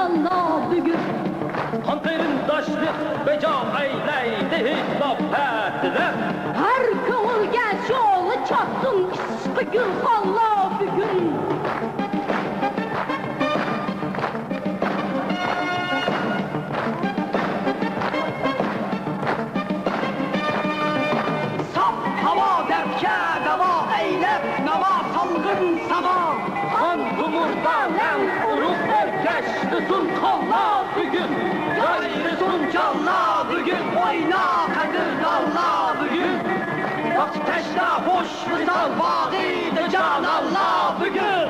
Allah bugün. Kanterin daşlık beca eyleydi hizab ettiler. Her kavulga şoğlu çattın bugün Allah bugün. Sap hava derke dava eylep nava salgın sama. Kan kumurda nem uruk erkeşlisin kalla bugün. Gayrısın calla bugün oyna kadir dalla bugün. Bak teşna hoş misal vaadi can Allah bugün.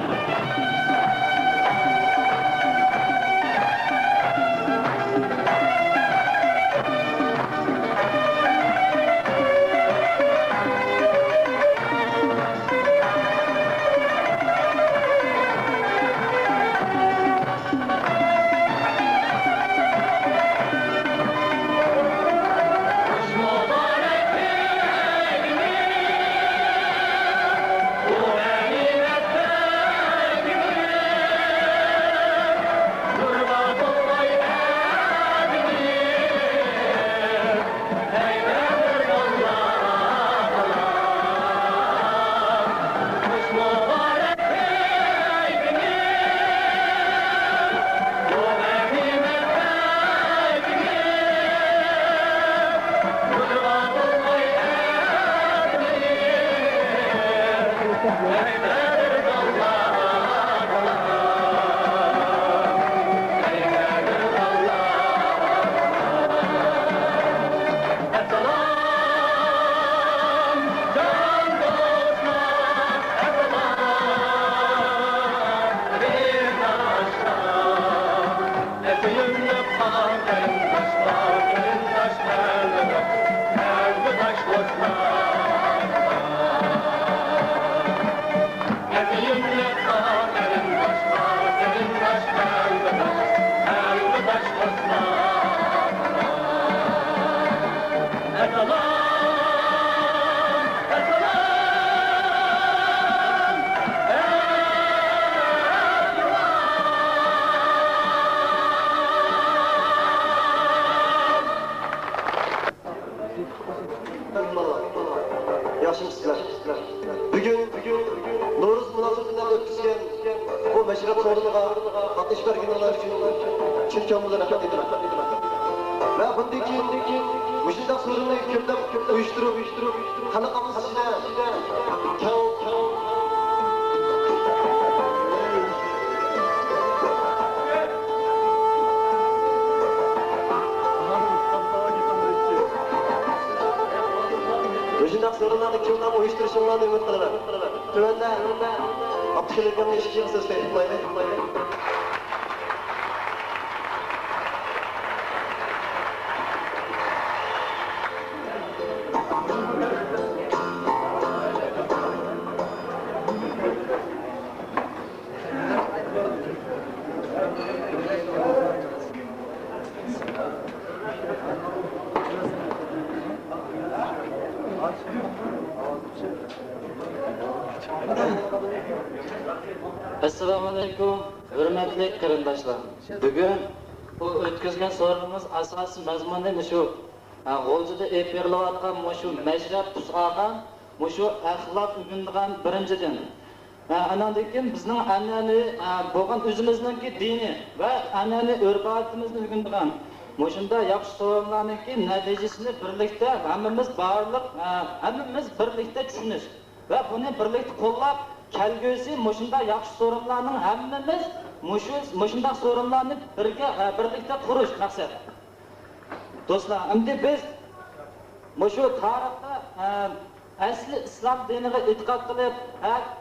Yaşımsızlar. Bugün No'ruz münasebetinden ötküzgen bu meşrep sorunuğa katış berginler için çin kömürler rahmet edilir. Ve bundaki müşiddak sorunu köplep uyuşturup halkamız içinde müşiddak sorunlarını kimden uyuşturuşundan ümit kılalar. Tümende Abdülhamid'in işçi söz teyitmaydı. Assalomu alaykum, hurmatli qarindoshlar. Bugun bu o'tkazgan so'rovimiz asosiy mazmuni shu. G'o'ljida efirlayotgan shu mashrab tuzg'agan, shu axloq ugundigan birinchidan. Anandan keyin bizning an'anaviy bo'lgan o'zimizningki dini va an'anaviy urf-odatimizni ugundigan. Shunda yaxshi so'rovlarningki natijasini birlikda hammamiz birlikda tushunish va buni birlikda qo'llab kelgusi mushunda yaxshi so'rovlarning hammamiz mushunda so'rovlarni birlikda qurish maqsad. Do'stlar, endi biz shu tarixda asli islom diniga e'tiqod qilib,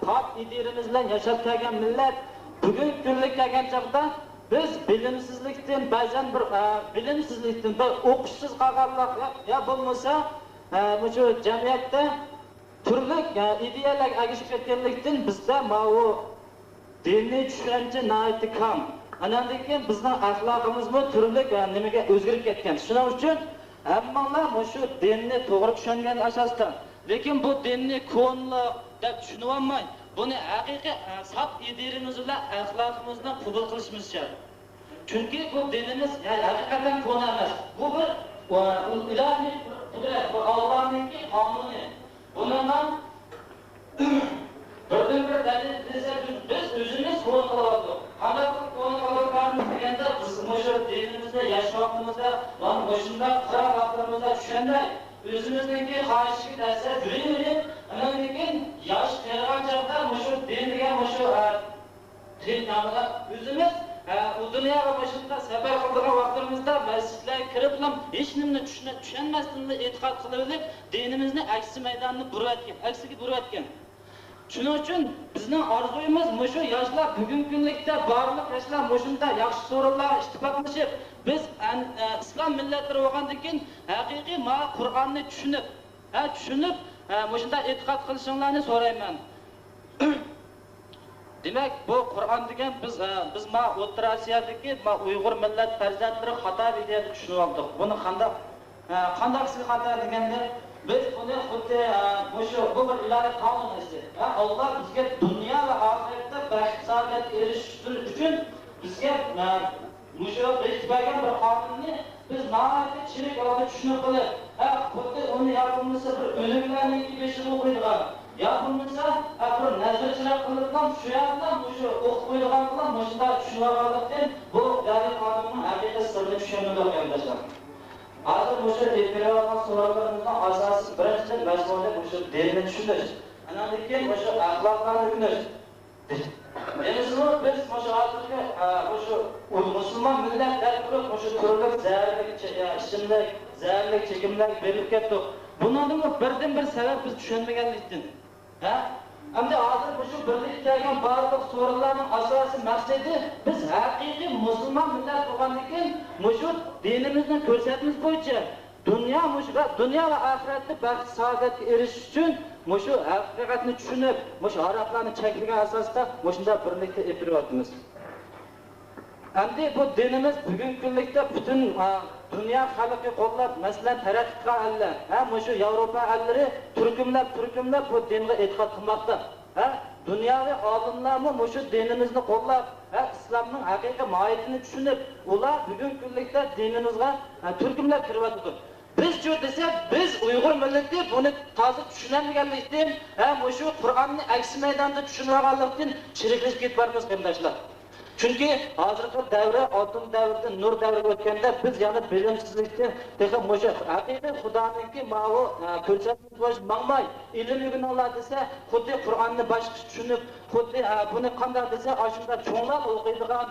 pok idirimiz bilan yashab kelgan millat bugun kunlik kelgan chaqda biz bilimsizlikdan ba'zan bir o'qishsiz qolganlik ya bo'lmasa shu jamiyatda turli ideyalar agishib ketganlikdan bizda bu diniy tushuncha nihoyatda kam. Anandan keyin bizning axloqimizmi turli nimaga o'zgarib ketgan. Shuning uchun hammalar shu dinni to'g'ri tushungan asosda, lekin bu dinni ko'nli deb tushunib olmay, buni haqiqiy saf idirimiz bilan axloqimizni qabul qilishimiz shart. Chunki bu dinimiz haqiqatan ko'na emas. Bu bir ilohiy qudrat, bu Allohning qonuni. Bundan bir dalil desa biz o'zimiz qo'l qilyapmiz. Qanday qo'l qilyapmiz deganda biz o'sha dinimizda yashashimizda, mana o'shunda qora vaqtlarimizda tushganda o'zimizniki xohishga ta'sir yurayverib, undan keyin yosh qilgan chaqda o'sha din degan o'sha din namida o'zimiz u dunyoga boshqa safar qilgan vaqtimizda masjidlarga kirib ham hech nimani tushunmasdan e'tiqod qilib, dinimizni aksi maydonni aksiga burayotgan. Shuning uchun bizning orzuyimiz mushu yoshlar bugungi kunlikda barliq yoshlar mushunda yaxshi so'rovlar ittifoqlashib, biz islom millatlari bo'lgandan keyin haqiqiy Qur'onni tushunib, mushunda e'tiqod qilishinglarni so'rayman. Demak, bu Qur'on degan biz O'rta Osiyodagi Uyg'ur millat farzandlari xato deb tushunib oldik. Buni qanday xato deganda biz buni xuddi bu bir ilohiy qonun edi. Alloh bizga dunyo va oxiratda baxt saodatga erishish uchun bizga mushu bergan bir qonunni biz nihoyatda chirik olib tushunib qilib, xuddi uni yapılmasa bir o'limlarniki beshig'i qo'ydigan, yapılmasa bir nazarchilar qilib ham shu yerdan mushu o'qib qo'ydigan bilan mushunda tushunib olganlikdan bu ilohiy qonunning haqiqiy sirrini tushunib olganlar. Hozir o'sha tepkilayotgan so'rovlarimizdan asosiy birinchidan mazmunli o'sha dinni tushunish. Andan keyin o'sha axloqlarni o'rganish. Biz hozirgi o'sha musulmon millat darajada o'sha turli zararlik ichimlik, zararlik chekimlik berib ketdik. Bundan birdan bir sabab biz tushunmaganlikdan. Hamda hozir o'sha birlikdagi barliq so'rovlarning asosiy maqsadi biz haqiqiy musulmon millat bo'lgandan keyin mushu dinimizni ko'rsatmiz bo'yicha dunyo va oxiratda baxt saodatga erishish uchun mushu haqiqatni tushunib, mushu arablarni cheklagan asosda mushunda birlikda epiryapmiz. Hamda bu dinimiz bugungi kunlikda butun dunyo xalqiga qo'llab, masalan, taraqqi qilgan ellar, mushu Yevropa ellari turkumlab bu dinga e'tiqod qilmoqda. Dunyoviy olimlarmi mushu dinimizni qo'llab, islomning haqiqiy mohiyatini tushunib, ular bugungi kunlikda dinimizga turkumlab kiryapti. Biz-chi desak, biz Uyg'ur millati buni toza tushunmaganlikdan, mushu Qur'onni aksi maydonda tushunib olganlikdan chiriklashib ketibmiz, qarindoshlar. Chunki hozirgi davra oltin davrdan nur davriga o'tganda biz yana bilimsizlikdan degan mushu haqiqiy Xudoninki ma'vo ko'rsatib mangmay ilm o'rganinglar desa, xuddi Qur'onni boshqa tushunib, xuddi buni qanday desa, shunda cho'nglar o'qiydigan,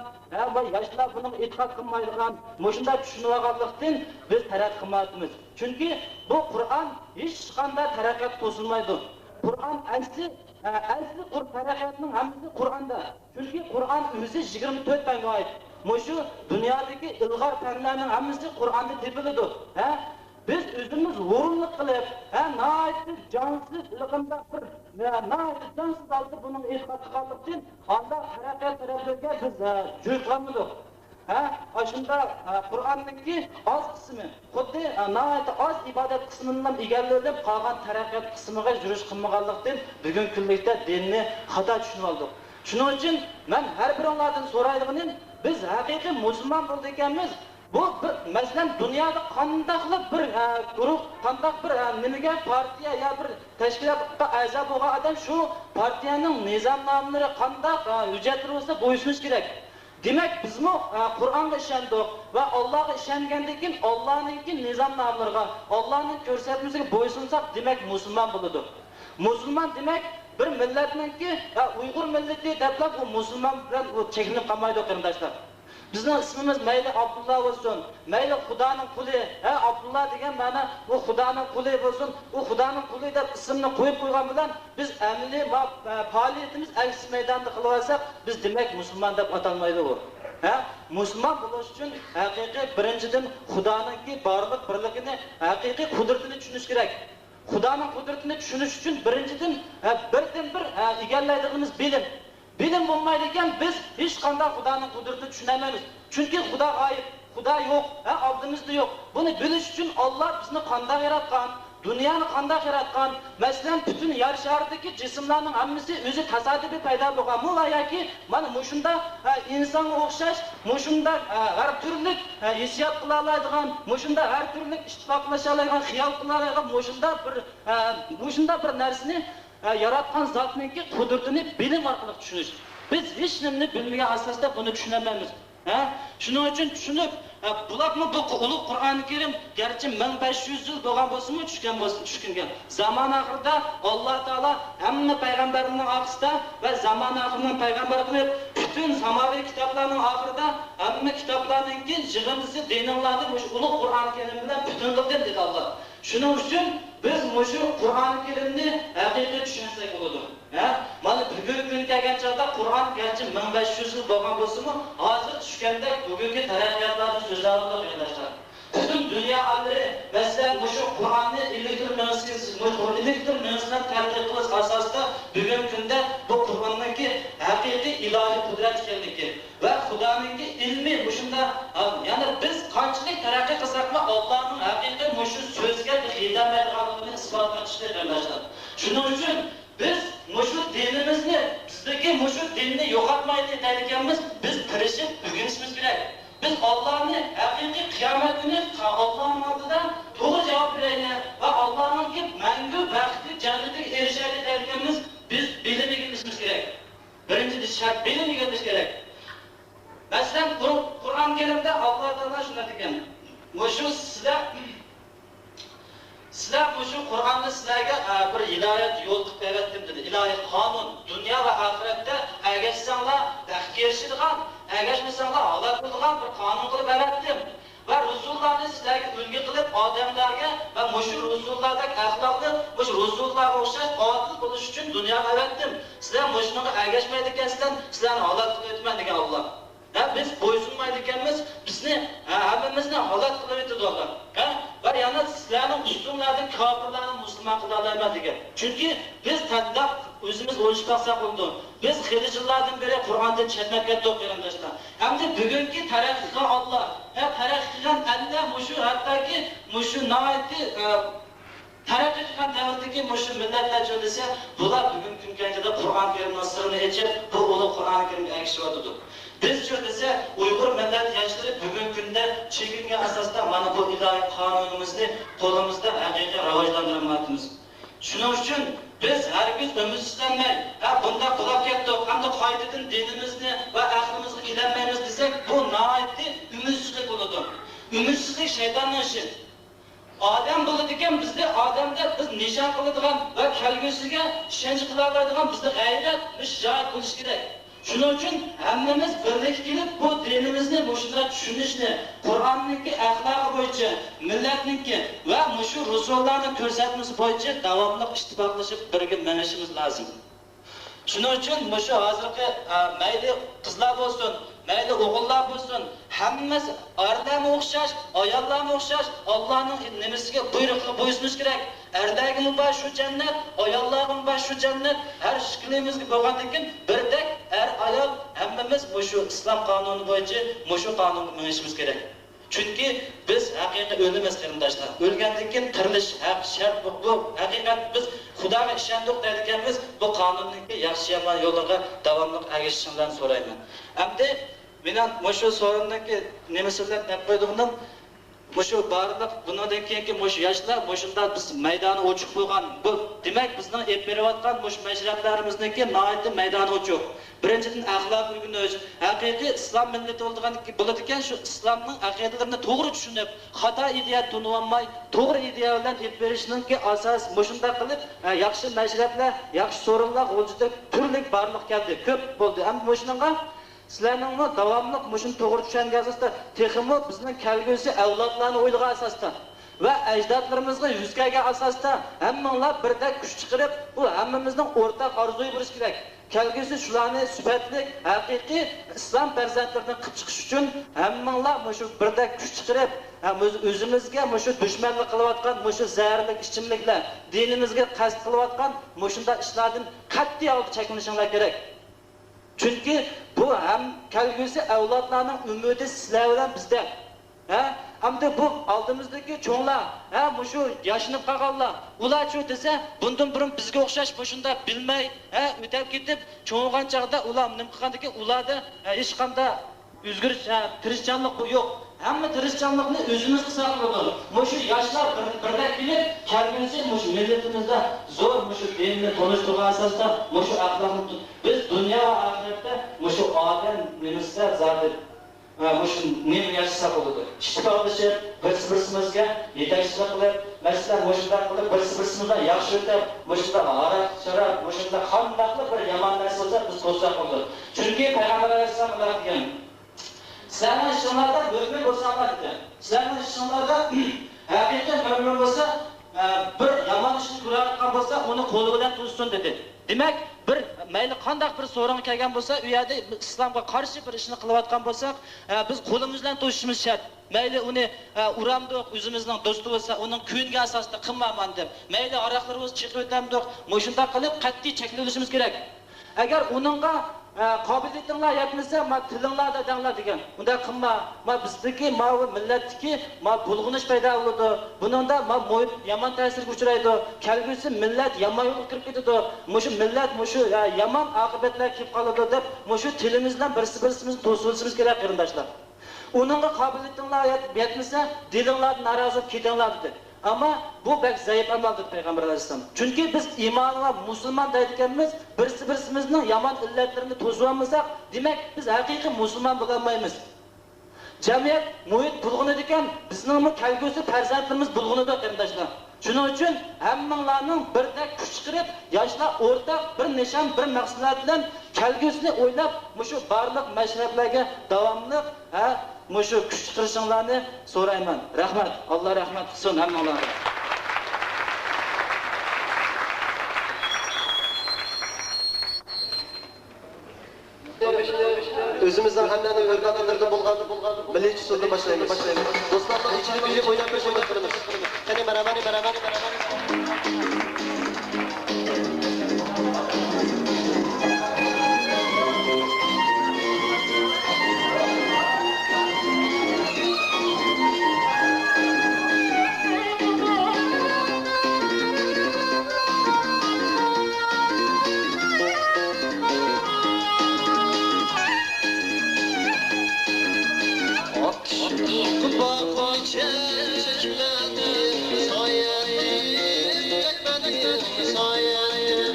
va yoshlar buni e'tiqod qilmaydigan, mushunda tushunib olganlikdan biz taraqqi qilmaymiz. Chunki bu Qur'on hech qanday taraqqiyot to'silmaydi. Qur'on asli taraqqiyotning hammasi Qur'onda. Chunki Qur'on o'zi 24 fanga oid. Mushu dunyodagi ilg'or fanlarning hammasi Qur'onda topiladi. Biz o'zimiz o'rinli qilib, noyat jonsiz liqimda bir noyat jonsiz oldi buning e'tiqod qilganlikdan qanday taraqqiyot taraflarga biz jo'y qilamiz. Aslında Qur'onniki oz qismi, xuddi noyat oz ibodat qismidan egallanib qolgan taraqqiyot qismiga yurish qilmaganlikdan bugungi kunlikda dinni xato tushunib oldik. Shuning uchun men har biringlardan so'raydiganim, biz haqiqiy musulmon bo'ldik ekanmiz. Bu masalan dunyoda qanday qilib bir guruh, qanday bir nimaga partiya yo bir tashkilotga a'zo bo'lgan odam shu partiyaning nizomnomlari qanday hujjatlari bo'lsa bo'ysunish kerak. Demek biz mi Kur'an'a işendik ve Allah'a işengendik ki Allah'ınki nizamlarına, Allah'ın göstermesine boysunsak demek Müslüman buludu. Müslüman demek bir milletin ki Uygur milleti deplak o Müslüman o çekinip kalmaydı arkadaşlar. Bizim ismimiz Meyli Abdullah olsun, Meyli Xudanın kulu, Abdullah degen bana o Xudanın kulu olsun, o Xudanın kulu da ismini koyup koygan bilen biz emili faaliyetimiz aksi meydanda kılıyorsak biz demek Müslüman dep atanmaydı bu. Müslüman buluş için hakiki birinciden Xudanın ki barlık birliğini, hakiki kudretini düşünüş gerek. Xudanın kudretini düşünüş için birinciden birden bir egallayduğımız bilim. Bilim olmayırken biz hiç qanday Xudoning qudratini tushunmaymiz. Chunki Xudo g'oyib, Xudo yo'q, oldimizda yo'q. Buni bilish uchun Alloh bizni qanday yaratgan, Dünyani qanday yaratgan? Masalan, bütün yer şaridagi jismlarning hammasi o'zi tasodifiy paydo bo'lgan. Bu yoki mana mushunda insonga o'xshash, mushunda har turli hissiyot qila oladigan, mushunda har turli ittifoqlasha oladigan, xiyol qila oladigan, mushunda bir narsani yaratgan zotningki qudratini bilim orqali tushunish. Biz hech nimani bilmagan asosda buni tushunmaymiz. Shuning uchun tushunib, bularni bu ulug' Qur'oni Karim garchi 1500 yil bo'lgan bo'lsa-mu, tushgan. Zamon oxirida Alloh taolo hamma payg'ambarlarning oxirida va zamon oxirining payg'ambar qilib, bütün samaviy kitoblarning oxirida hamma kitoblarning yig'indisi dinlarni shu ulug' Qur'oni Karim bilan butunlikdan dedi Alloh. Shuning uchun biz shu Qur'oni Karimni haqiqiy tushunsak bo'ladi. Mana bugungi kun kelgan chog'da Qur'on garchi 1500 yil bo'lgan bo'lsa-mu, hozir tushganda bugungi taraqqiyotlarni so'zlarida o'ylashlar. Bütün dünya alimlari masalan shu Qur'onni elektr energiyasidan tadqiq qilish asosida bugungi kunda bu Qur'onniki haqiqiy ilohiy qudrat ekanligi va Xudoning ilmiy shunda, ya'ni biz qanchalik taraqqiy qilsak ham Allohning haqiqiy shu so'zga xidmatlaydiganligini isbotlashga qarashlar. Shuning uchun biz shu dinimizni, bizdagi shu dinni yo'qotmaylik deyotganmiz, biz tirishib o'rganishimiz kerak. Biz Allah'ın haqiqiy qiyomat kuni Allohning oldida to'g'ri javob beraylik va Allohning mangu baxtli jannatiga erishaylik deyotganmiz, biz bilim egallashimiz kerak. Birinchi shart bilim egallash kerak. Masalan, Qur'on Karimda Alloh taolo shunday degan: "Shu sizlar shu Qur'onni sizlarga bir iloyat yo'l qilib berdim" dedi. Ilohiy qonun, dunyo va oxiratda ergashsanglar baxtga erishadigan, ergashmasanglar halok bo'ladigan bir qonun qilib berdim. Va rasullarni sizlarga ulgu qilib, odamlarga va shu rasullardagi axloqni shu rasullarga o'xshash odil bo'lish uchun dunyoga berdim. Sizlar shunga ergashmaydi ekansizlar, sizlarni halok qilib o'tman degan Alloh. Biz bo'ysunmaydi ekanmiz, bizni hammamizni halok qilib o'tdi Alloh. Va yana sizlarning ustunlardan kofirlarni musulmon qila olmayman degan. Chunki biz tanlab o'zimiz o'lishib qolsak bo'ldi. Biz xeyli yillardan beri Qur'ondan chetnab ketdik qarindoshlar. Hamda bugungi taraqqiyga Alloh, taraqqiy qilgan Allah shu hattoki shu noiti taraqqiy qilgan davrdagi shu millatlar jo'lasa, bular bugungi kunga Qur'on Karimning sirrini yechib, bu ulug' Qur'on Karimga ergashyapti. Biz desa Uyg'ur millat yoshlari bugungi kunda chekingan asosda mana bu ilohiy qonunimizni qo'limizda haqiqiy rivojlantirmoqchimiz. Shuning uchun biz hargiz umidsizlanmay, bunda qulab ketdik, hamda qoidadan dinimizni va aqlimizni ilanmaymiz desak, bu noiti umidsizlik bo'ladi. Umidsizlik shaytonning ishi. Odam bo'ladi ekan, bizda odamda biz nishon qiladigan va kelgusiga ishonch qila oladigan bizda g'ayrat, shijoat bo'lish kerak. Shuning uchun hammamiz birlik kelib bu dinimizni shunday tushunishni, Qur'onniki axloqi bo'yicha, millatniki va shu rasullarning ko'rsatmasi bo'yicha davomli ittifoqlashib birga minishimiz lozim. Shuning uchun shu hozirgi mayli qizlar bo'lsin, mayli o'g'illar bo'lsin, hammasi erlarga o'xshash, ayollarga o'xshash Allohning nimasiga buyruqqa bo'ysunish kerak. Erlarga bor shu jannat, ayollarga bor shu jannat, har shiklimizga bo'lgandan keyin birdek ayol hammamiz shu islom qonuni bo'yicha shu qonunga minishimiz kerak. Chunki biz haqiqiy o'limiz qarindoshlar. O'lgandan keyin tirilish haq shart bu. Haqiqat biz Xudoga ishondik deyotganmiz, bu qonunning yaxshi yomon yo'liga davomli ergashishimdan so'rayman. Hamda men shu so'rovniki nimasidan deb qo'ydim. Shu barliq bundan keyingi yoshlar shunda biz maydoni ochiq bo'lgan. Bu demak bizning ep berayotgan mashrablarimizniki noiti maydoni ochiq. Birinchidan axloq o'rganish, haqiqiy islom millati bo'ladi ekan, shu islomning aqidalarini to'g'ri tushunib, xato ideya tunolmay, to'g'ri ideya bilan ep berishninki asos shunda qilib, yaxshi mashrablar, yaxshi so'rovlar o'zida turli barliq keldi, ko'p bo'ldi. Hamda shunga sizlarning davomli shuni to'g'ri tushungan asosda texmo bizning kelgusi avlodlarni o'ylagan asosda va ajdodlarimizga yuzgaga asosda hammanglar birdek kuch chiqarib, bu hammamizning o'rtaq orzusi bo'lishi kerak. Kelgusi shularni sifatli, haqiqiy islom farzandlarini qilib chiqish uchun hammanglar shu birdek kuch chiqarib, o'zimizga shu dushmanlik qilayotgan shu zaharli ichimliklar, dinimizga qasd qilayotgan shunday ishlardan qat'iy olib chekinishinglar kerak. Chunki bu ham kelgusi avlodlarning umidi sizlar bilan bizda. hamda bu oldimizdagi cho'nglar, shu yashinib qolganlar, ular shu desa, bundan burun bizga o'xshash shunda bilmay, o'tib ketib, cho'ng'an chaqda ular nima qilgandiki, ularda hech qanday o'zgarish, tirishchanlik yo'q. Hamma tirishchanlikni o'zimiz qilsak bo'ladi. Shu yoshlar birga kelib, kelguncha shu millatimizda zo'r shu dinni tanishtirgan asosda shu axloqni biz dunyo va oxiratda shu odam nimasi zardir shu nima yashasak bo'ladi. Ishtiqoqlashib, bir-birimizga yetakchilik qilib, masalan, shunday qilib bir-birimizga yaxshi o'tib, shunday aroq, sharob, shunday qandaqli bir yomon narsa bo'lsa biz to'saq bo'ladi. Chunki payg'ambar alayhisalom ular degan sizlarning ishinglarda mo'min bo'lsanglar dedi. Sizlarning ishinglarda haqiqiy mo'min bo'lsa, bir yomon ishni ko'rayotgan bo'lsa, uni qo'li bilan to'ssin dedi. Demak, bir mayli qanday bir so'ron kelgan bo'lsa, u yerda islomga qarshi bir ishni qilayotgan bo'lsak, biz qo'limiz bilan to'sishimiz shart. Mayli uni uramdiq, o'zimizning do'sti bo'lsa, uning kuyinga asosida qilmayman deb. Mayli aroqlarimiz chiqib o'tamdiq, shunda qilib qat'iy cheklashimiz kerak. Agar uningga qobiliyatinglar yetmasa, tilinglarda danglar degan. Unda qilma, bizdagi millatdagi bulg'unish paydo bo'ladi. Buningda muhit yomon ta'sirga uchraydi. Kelgusi millat yomon yo'lga kirib ketadi. Shu millat shu yomon oqibatlar kelib qoladi deb, shu tilimiz bilan birsi-birimizni to'sishimiz kerak qarindoshlar. Uningga qobiliyatinglar yetmasa, dilinglardan norozi bo'lib ketinglar dedi. Ama bu bek zayıf amal dedi Peygamber Aleyhisselam. Çünkü biz imanla Müslüman deydikenimiz, birisi-birimizin yaman illetlerini tozlamazsak, demek biz hakiki Müslüman bulamayız. Cemiyet, muhit bulgunu diken, bizning kelgusi farzandlarimiz bulgunudur arkadaşlar. Şunun için hammalarning birdek kuch chiqarib, yoshlar o'rtaq bir nishon, bir maqsadlar bilan kelgusini o'ylab, shu barliq mashrablarga davomli shu kuch chiqarishinglarni so'rayman. Rahmat. Alloh rahmat qilsin hammalarga. Özümüzden hemlerini örgütlerden bulgan milliyetçi sözü başlayalım. Dostlarla içini bilip oynanmış olmaklarımız. Seni meramani. Sayın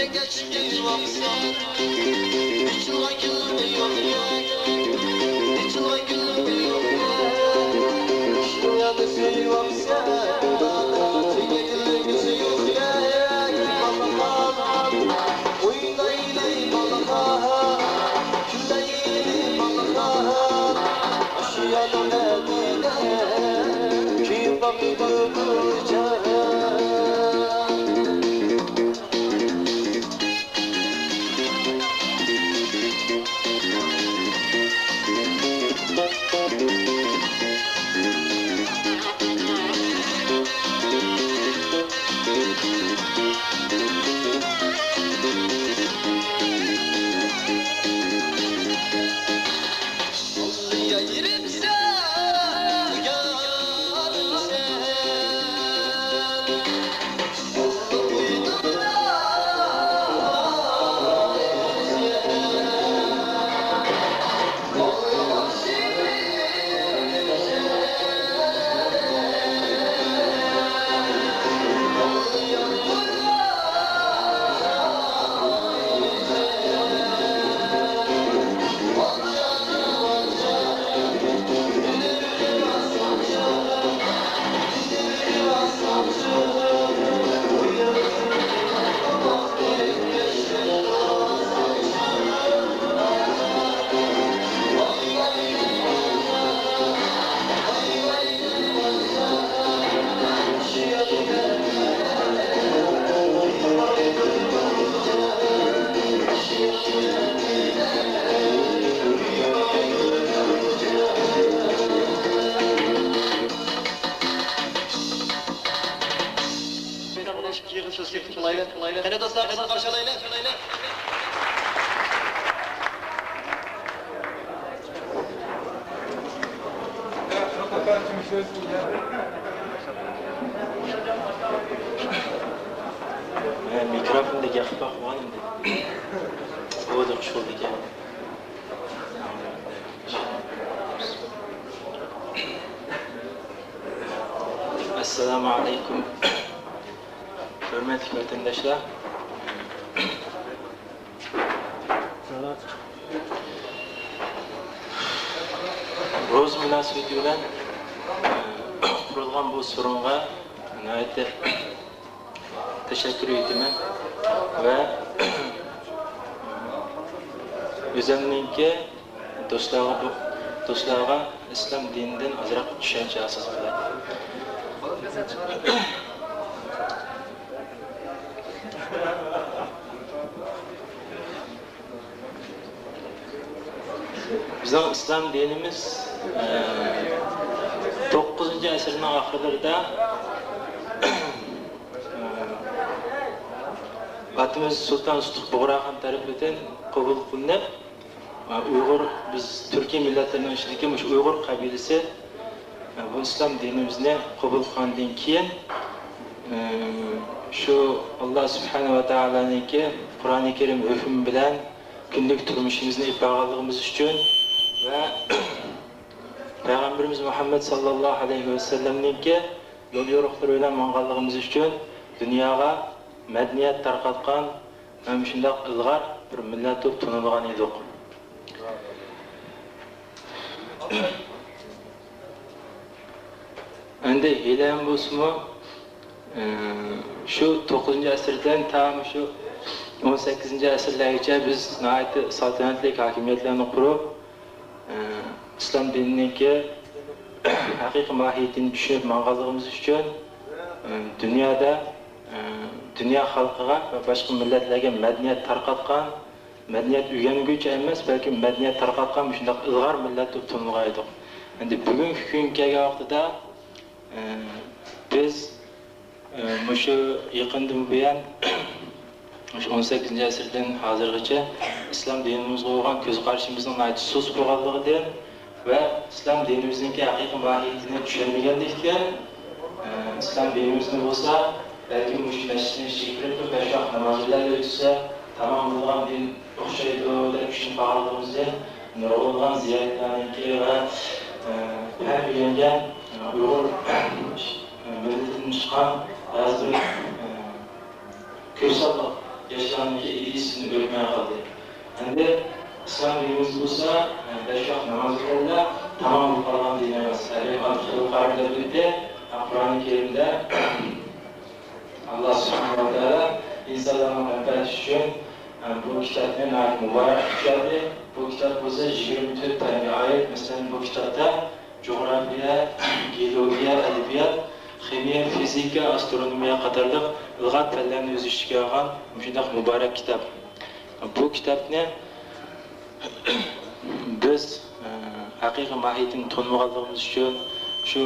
geçti yuvamsa İçilgan gülüm yok İçilgan gülüm yok Dünyada yuvamsa Senge gülüm yok Balakal Oynaylı balakal Küldeyli balakal Aşıyana Medine Kim bakıp duracak Hani dostlar kızı karşılayın. Mikrofonu da yakıp bakmayalım da. O da kuş oldu ki. Esselamu Aleyküm. Hürmetli vatandaşlar. Roz münasebeti bilen kurulgan bu sorunga nihayet teşekkür etaman ve özümninki dostlarga İslam dininden azroq tushuncha asos bo'ladi. Bizning İslam dinimiz 9. asrning oxirlarida Atımız Sultan Sutuk Boğrahan tarafından kabul kılınıp Uygur, biz Türkiye milletlerinin içindeki Uygur kabilesi bu İslam dinimizne kabul kılındığından keyin şu Allah Subhanahu ve Taala'nın ki Kur'an-ı Kerim hükmü bilen günlük turmuşumuzni ifadalığımız için ve Peygamberimiz Muhammed sallallahu aleyhi ve sellem'nin ki yol yoruqlarıyla manğallığımız için dünyaya medeniyet tarqatqan hem şundaq ilg'ar bir millat deb tanilgan edik. Endi hilam bo'lsa şu 9. asrdan tam şu 18. asrlargacha biz nihoyatda saltanatli hokimiyatlarni qurib islom dinininki haqiqiy mohiyatini tushunib manganligimiz uchun dunyoda dünya xalqiga va boshqa millatlarga madaniyat tarqatgan, madaniyat o'rganguvchi emas, balki madaniyat tarqatgan shunday ilg'or millat deb tanilgan edik. Endi bugungi kunga kelgan vaqtida biz shu yaqindan buyon 18. asrdan hozirgacha islom dinimizga bo'lgan ko'z qarashimizning nihoyatda sust bo'lganligidan va islom dinimizning haqiqiy mohiyatini tushunmaganlikdan islom dinimizni bo'lsa belki bu mescidin şekilde beşak namazlar ötse tamam olan din okşaydı öyle bir şey bağladığımızda nurulgan ziyaretlerindeki ve her bilince Uygur milletinden çıkan bazı bir köysal yaşlanınca idisini öpmeye kaldı. Endi İslam dinimiz bo'lsa, 5 vaqt namoz o'qildi, tamom qolgan din emas. Qarorlarda Qur'oni Karimda Alloh subhanahu va taolo insonlarni manfaati uchun bu kitobni muborak tushadi. Bu kitob bo'lsa 24 taga oid. Masalan, bu kitobda coğrafiya, geologiya, adabiyot, ximiya, fizika, astronomiya qatorliq ilg'or fanlarni o'z ichiga olgan shunday muborak kitob. Bu kitobni biz haqiqiy mohiyatini tushunmaganligimiz uchun, shu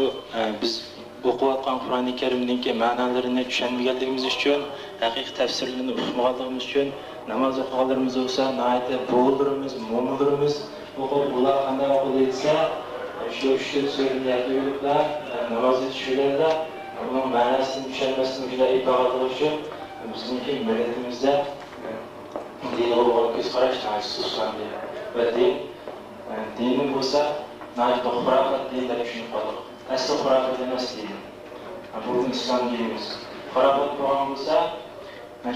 biz o'qiyotgan Qur'oni Karimning ma'nolarini tushunmaganligimiz uchun, haqiqiy tafsirlarini uqmaganligimiz uchun namoz o'qiganlarimiz bo'lsa, nihoyatda bo'g'ildirimiz, mo'minlarimiz o'qib bular qanday o'qilsa, shu so'zlarni yapıyorlar, namoz tushiradilar. Bunun ma'nosini tushunmasdan juda iboratligi uchun bizningki millatimizda dinga bo'lgan ko'z qarash xususan va dini bo'lsa, naqd xurofot dinlar tushunib qoldik. Asli xurofot emas din. Bu islom dinimiz. Xurofot bo'lgan bo'lsa,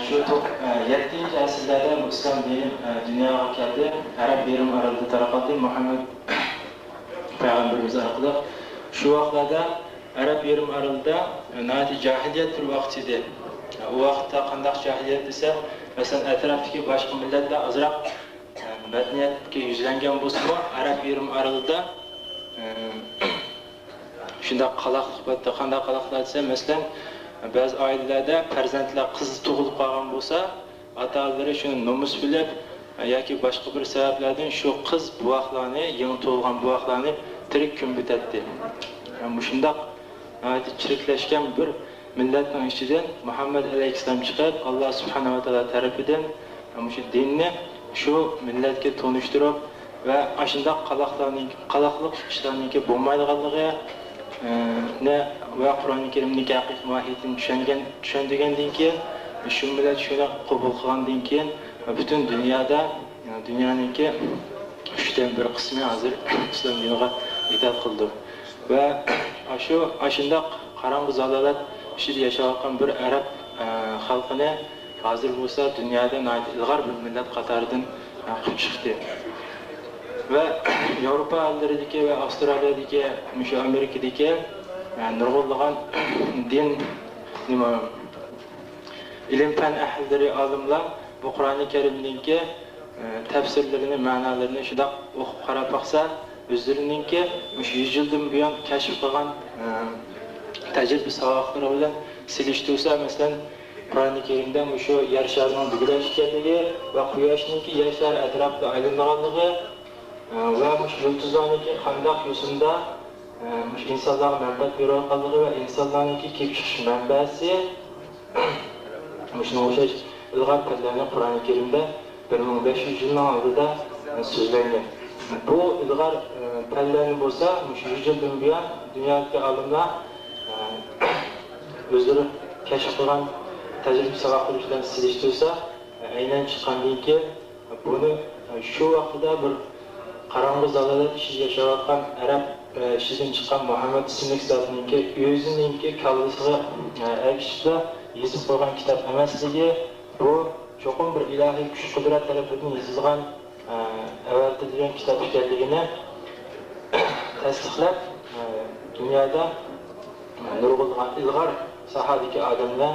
shu 7-asrlarda islom dini dunyoga keldi. Arab yarim orolida tarqaldi. Muhammad payg'ambarimiz orqali shu vaqtlarda Arab yarim orolida nati jahiliyat bir vaqt edi. U vaqtda qanday jahiliyat desa, masalan, atrofdagi boshqa millatlar azroq madaniyatga yuzlangan bo'lsa-mu, Arab yarim orolida shunda qaloqlikda qanday qaloqlar desa, masalan, ba'zi oilalarda farzandlar qiz tug'ilib qolgan bo'lsa, ota-onalari shuni nomus bilib yoki boshqa bir sabablardan shu qiz buvoqlarni, yangi tug'ilgan buvoqlarni tirik ko'mbitatdi. Shunday chiriklashgan bir millatning ichidan Muhammad alayhissalom chiqib, Alloh subhanahu va taolo tarafidan shu dinni shu millatga tunishtirib va ashunda qaloqlik ishlarning bo'lmaydiganligi va Qur'oni Karimning haqiqiy mohiyatini tushungandan keyin shu millat shuni qabul qilgandan keyin butun dunyoda dunyoninki 3dan 1 qismi hozir islom diniga itoat qildi. Va ashunda qarong'i zalolat ichida yashayotgan bir arab xalqini hozir bo'lsa dunyoda ilg'or bir millat qatoridan qilib chiqdi. Ve Avrupa ellerdeki ve Avustralya'daki, Amerika'daki nurg'unlagan din ilim fan ahilleri alimlar bu Qur'oni Karimninki tafsirlerini, ma'nolarini shunda o'qib qarab baqsa, o'zlarininki 100 yildan buyon kashf qilgan tajriba savoqlari bilan silishtirsa, masalan, Qur'oni Karimda shu yer sharining bugilashganligi va quyoshninki yer shari atrofida aylanganligi ve yulduzlarniki qandaq yo'sinda insonlar manfaat berayotganligi va insonlarniki kelib chiqish manbasi shunga o'xshash ilg'or fanlarni Qur'oni Karimda 1500 yildan oldida so'zlangan. Bu ilg'or fanlarni bo'lsa, 100 yildan buyon dunyodagi olimlar o'zlari kashf qilgan tajriba savoqlari bilan silishtirsa, aynan chiqqandan keyin buni shu vaqtda bir qarong'i zalolat ichida yashayotgan arab ishidan chiqqan Muhammad ismli zotninki o'zininki kallasiga aytishda yozib qo'ygan kitob emasligi, bu cho'qim bir ilohiy kuch qudrat tarafidan yozilgan avatilgan kitob ekanligini tasdiqlab, dunyoda nurg'unlagan ilg'or sohadagi odamlar,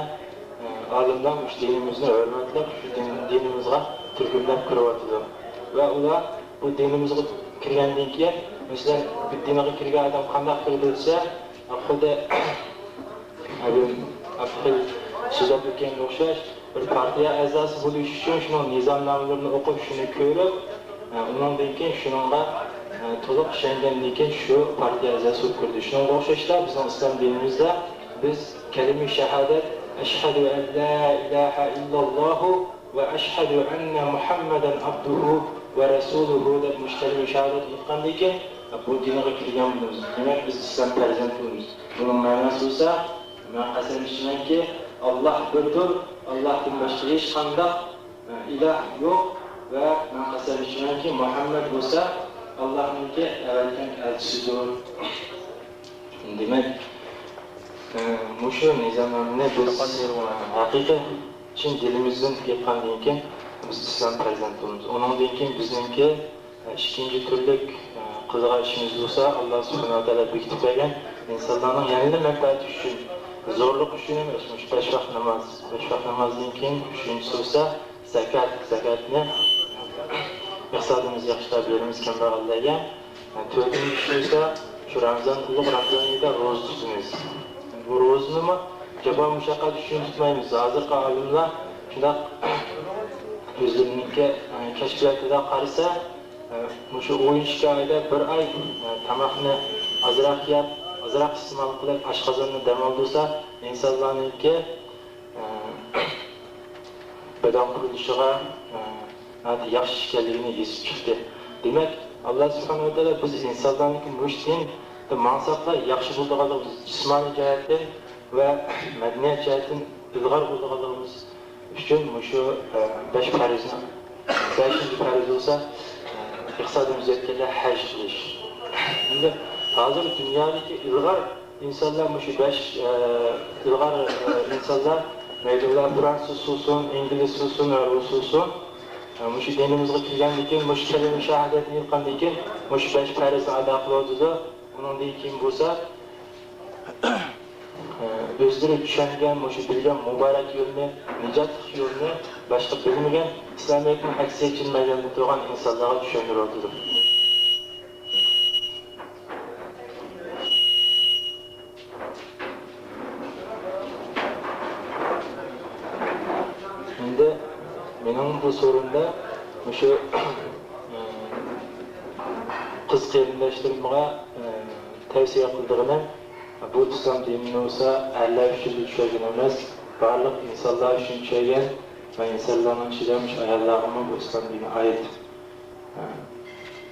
olimlar dinimizni hurmatlab, dinimizga turkumlab kiryapti va ular bu dinimizga kirgandan keyin, masalan, bu dinga kirgan odam qanday qilib bo'lsa, xuddi Abdul so'zlab o'tganga o'xshash bir partiya a'zosi bo'lish uchun shuning nizomnomalarini o'qib, shuni ko'rib, undan keyin shunga to'liq ishongandan keyin shu partiya a'zosi bo'lib kirdi. Shunga o'xshashlar bizning islom dinimizda biz kalima shahodat ashhadu an la ilaha illalloh va ashhadu anna Muhammadan abduhu ve Resuluhu da müşteri şehadet etkandan keyin bu dinga kirgan bo'lamiz. Demak, biz islom farzandimiz. Bunun ma'nosi bo'lsa, men qasam ichamanki, Alloh birdir, Allohdan boshqa hech qanday iloh yo'q va men qasam ichamanki, Muhammad bo'lsa, Allohningki avvaldan elchisidir. Demak, mushu nizomni biz haqiqiy chin dilimizdan aytgandan keyin biz islom farzandimiz. Undan keyin bizningki ikkinchi turlik qiziq ishimiz bo'lsa, Alloh subhanahu va taolo bekitib qo'ygan insonlarning yanada manfaati uchun, zo'rlik uchun emas, besh vaqt namoz. Besh vaqt namozdan keyin uchinchisi bo'lsa zakat. Zakatni iqtisodimizga yaxshilab beramiz kambag'allarga. To'rtinchisi esa shu Ramazon oyida ro'za tutamiz. Bu ro'zani jabo mushaqqat uchun tutmaymiz. Hozirgi olimlar shunday o'zlarininki kashfiyotida qarasa, shu 12 oyda bir oy tamoqni ozroq yeb, ozroq iste'mol qilib, oshqozonni dam oldirsa, insonlarningki badan qurilishiga yaxshi ekanligini yetib chiqdi. Demak, Alloh subhanahu va taolo biz insonlarning mushtin maqsadlar yaxshi bo'lganligimiz, jismoniy jihatdan va madaniyat jihatdan ilg'or bo'lganligimiz uchun shu 5 farizni 5-chi fariz bo'lsa, iqtisodimizga yetkazgan haj qilish. Endi hozir dunyodagi ilg'or insonlar shu 5 ilg'or insonlar maydalar fransuz bo'lsin, ingliz bo'lsin, rus bo'lsin, shu dinimizga kirgandan keyin shu kalima shahodatni yutgandan keyin shu 5 farizni ado qiladi. Undan keyin bo'lsa o'zlari tushungan, shu bilgan muborak yo'lni, nijot yo'lni boshqa bilmagan islomiyatning aksiyachil maydonida turgan insonlarga tushuntiradi. Endi mening bu so'rinda shu qiz qarindoshlarimga tavsiya qildig'im bu islom dini bo'lsa, erlar uchun tushgan emas, barliq insonlar uchun tushgan va insonlarning ichida ayollarga bu islom dini oyat.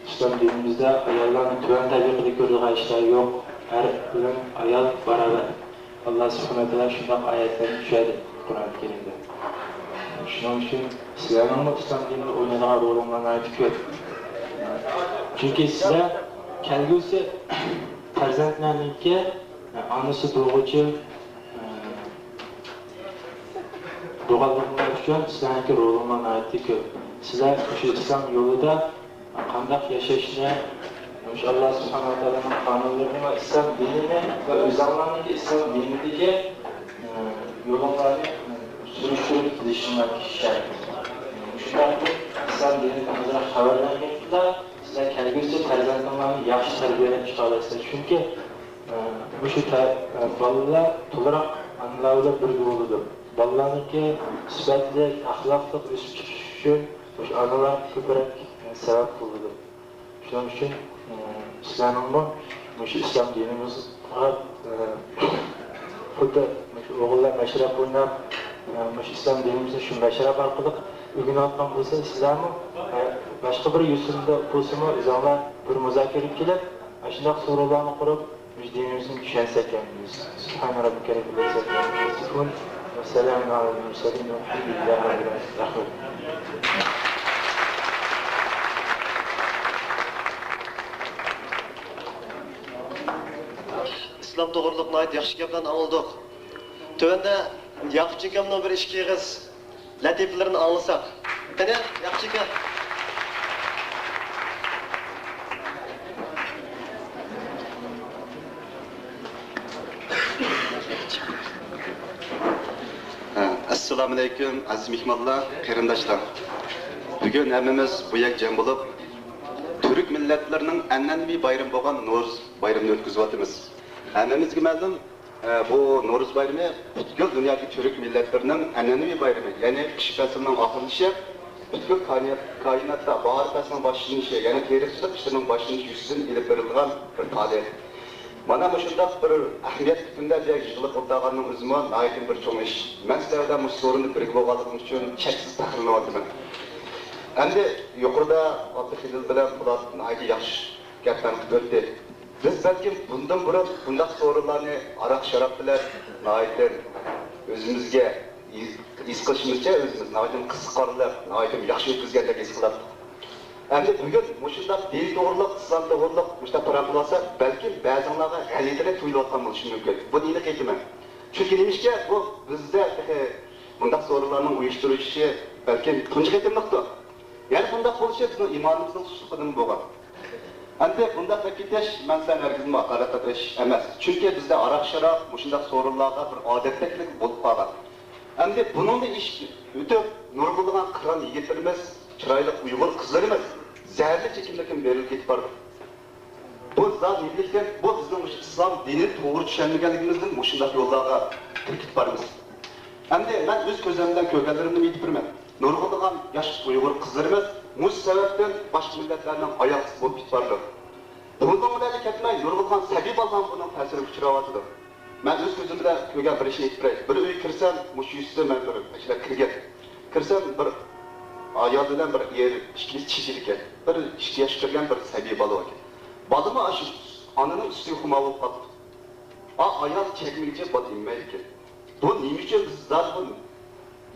Islom dinimizda ayollarning tuvan tabiqada ko'rilgan ishlar yo'q. Har bilan ayol barobar. Alloh subhanahu va taolo shunday oyatlar tushadi Qur'on Karimda. Shuning uchun sizlarning islom dinida o'ynagan rolinglarni aytib ko'r. Chunki sizlar kelgusi farzandlarningki onasi doğucu doğallıklar üçün sizlerki rolundan ayettik ki sizler şu İslam yolunda qandaq yaşayışını Allah subhanahu wa ta'ala'nın kanunlarını ve İslam dinini ve özlemlerindeki İslam dinindeki yolunları sürüştürüp gidişinler şart. Şundan İslam dinini kanunlara haber vermekle sizler kelgüsü farzandlarını yaxşı terbiyelenip çıkarırsınız. Çünkü bu şu balalar to'liq analarga birga bo'ladi. Balalarniki sifatli, axloqli o'sib chiqish uchun o'sha analar ko'proq sabab bo'ladi. Shuning uchun islomning shu islom dinimizga xuddi o'g'illar mashrab o'ynab, shu islom dinimizni shu mashrab orqali o'rganayotgan bo'lsa, sizlarmi boshqa bir yo'sinda bo'lsa-mu, o'zinglar bir muzokara qilib, shunday so'rovlarni qurib dinimizin düşensek kendimiz. Subhane Rabbike Rabbil İzzeti amma yasifun ve selamun alel murselin ve elhamdülillahi rabbil alemin. İslam doğruluğuna ait yaxşı gaplarni anladık. Tövende yaxşı gamdan bir işki kız latiflerini anlasak. Qani yaxşı gap. Assalamu alaykum aziz mehmonlar, qarindoshlar. Bugun hammamiz bu yak jam bo'lib, Türk millatlarının an'anaviy bayram bo'lgan Navro'z bayramini o'tkazayotimiz. Hammamizga ma'lum, bu Navro'z bayrami butkul dunyodagi Türk millatlarının an'anaviy bayrami, ya'ni qish faslining oxirlashi, butkul koinotda bahor faslining boshlanishi, ya'ni terikchilik qishining boshlanishi yuzidan ilib berilgan bir faoliyat. Mana bu şundaq bir ahamiyatli kunda yig'ilib o'tirganning o'zimi nihoyatda bir cho'ng ish. Men sizlarga bu so'rinni birga bo'lganligim uchun cheksiz faxrlanyapman. Endi yuqorida Abduxilil bilan Po'lat nihoyatda yaxshi gaplarni qilib o'tdi. Biz balkim bundan burun bundaq so'rinlarni aroq-sharoq bilan nihoyatda o'zimizga his qilishimizcha o'zimiz nihoyatda qiziqarli, nihoyatda yaxshi o'tkazgandek his qilamiz. Endi bugun mushundaq din to'g'riliq, islom to'g'riliq mushundaq paraqlar olsa, balki ba'zilarga g'alatilik tuyulayotgan bo'lishi mumkin. Bu nini aytaman. Chunki nimishga bu bizda bundaq sorularning uyushtirilishi balkim tunji qatimliqdir. Ya'ni bundaq bo'lishi bizning iymonimizning xususligidan bo'lgan. Endi bundaq ketish men sen hargizmi haqorat qilish emas. Chunki bizda aroq-sharoq mushundaq so'rinlarga bir odatdaglik bo'lib qolgan. Endi buningda ish o'tib nurg'ulgan qiron yigitlarimiz, chiroyli Uyg'ur qizlarimiz zaharli chekimlikdan berilib ketib bordi. Bu zat neylikdan, bu bizning islom dini to'g'ri tushunmaganligimizdan mushundaq yo'llarga kirib boramiz. Endi men o'z ko'zimdan ko'rganlarimni aytib beraman. Nurg'ulgan yosh Uyg'ur qizlarimiz mush sababdan boshqa millatlarning oyoqsiz bo'lib ketib bordi. Bundan ularga ketmay nurg'ulgan sabiy bo'lgan buning ta'siriga uchrayotdi. Men o'z ko'zim bilan ko'rgan bir ishni aytib beray. Bir uyga kirsam, mush yuzda men bir ishlar kirgan. Kirsam bir ayol bilan bir yer ikki kishi ekan. Bir 2 yosh kirgan bir sabiy bola ekan. Balımı aşıp, ananın üstü kumalı patlı. Ayaz çekmeyince batayım ki. Bu neymiş ya biz zaten bunu.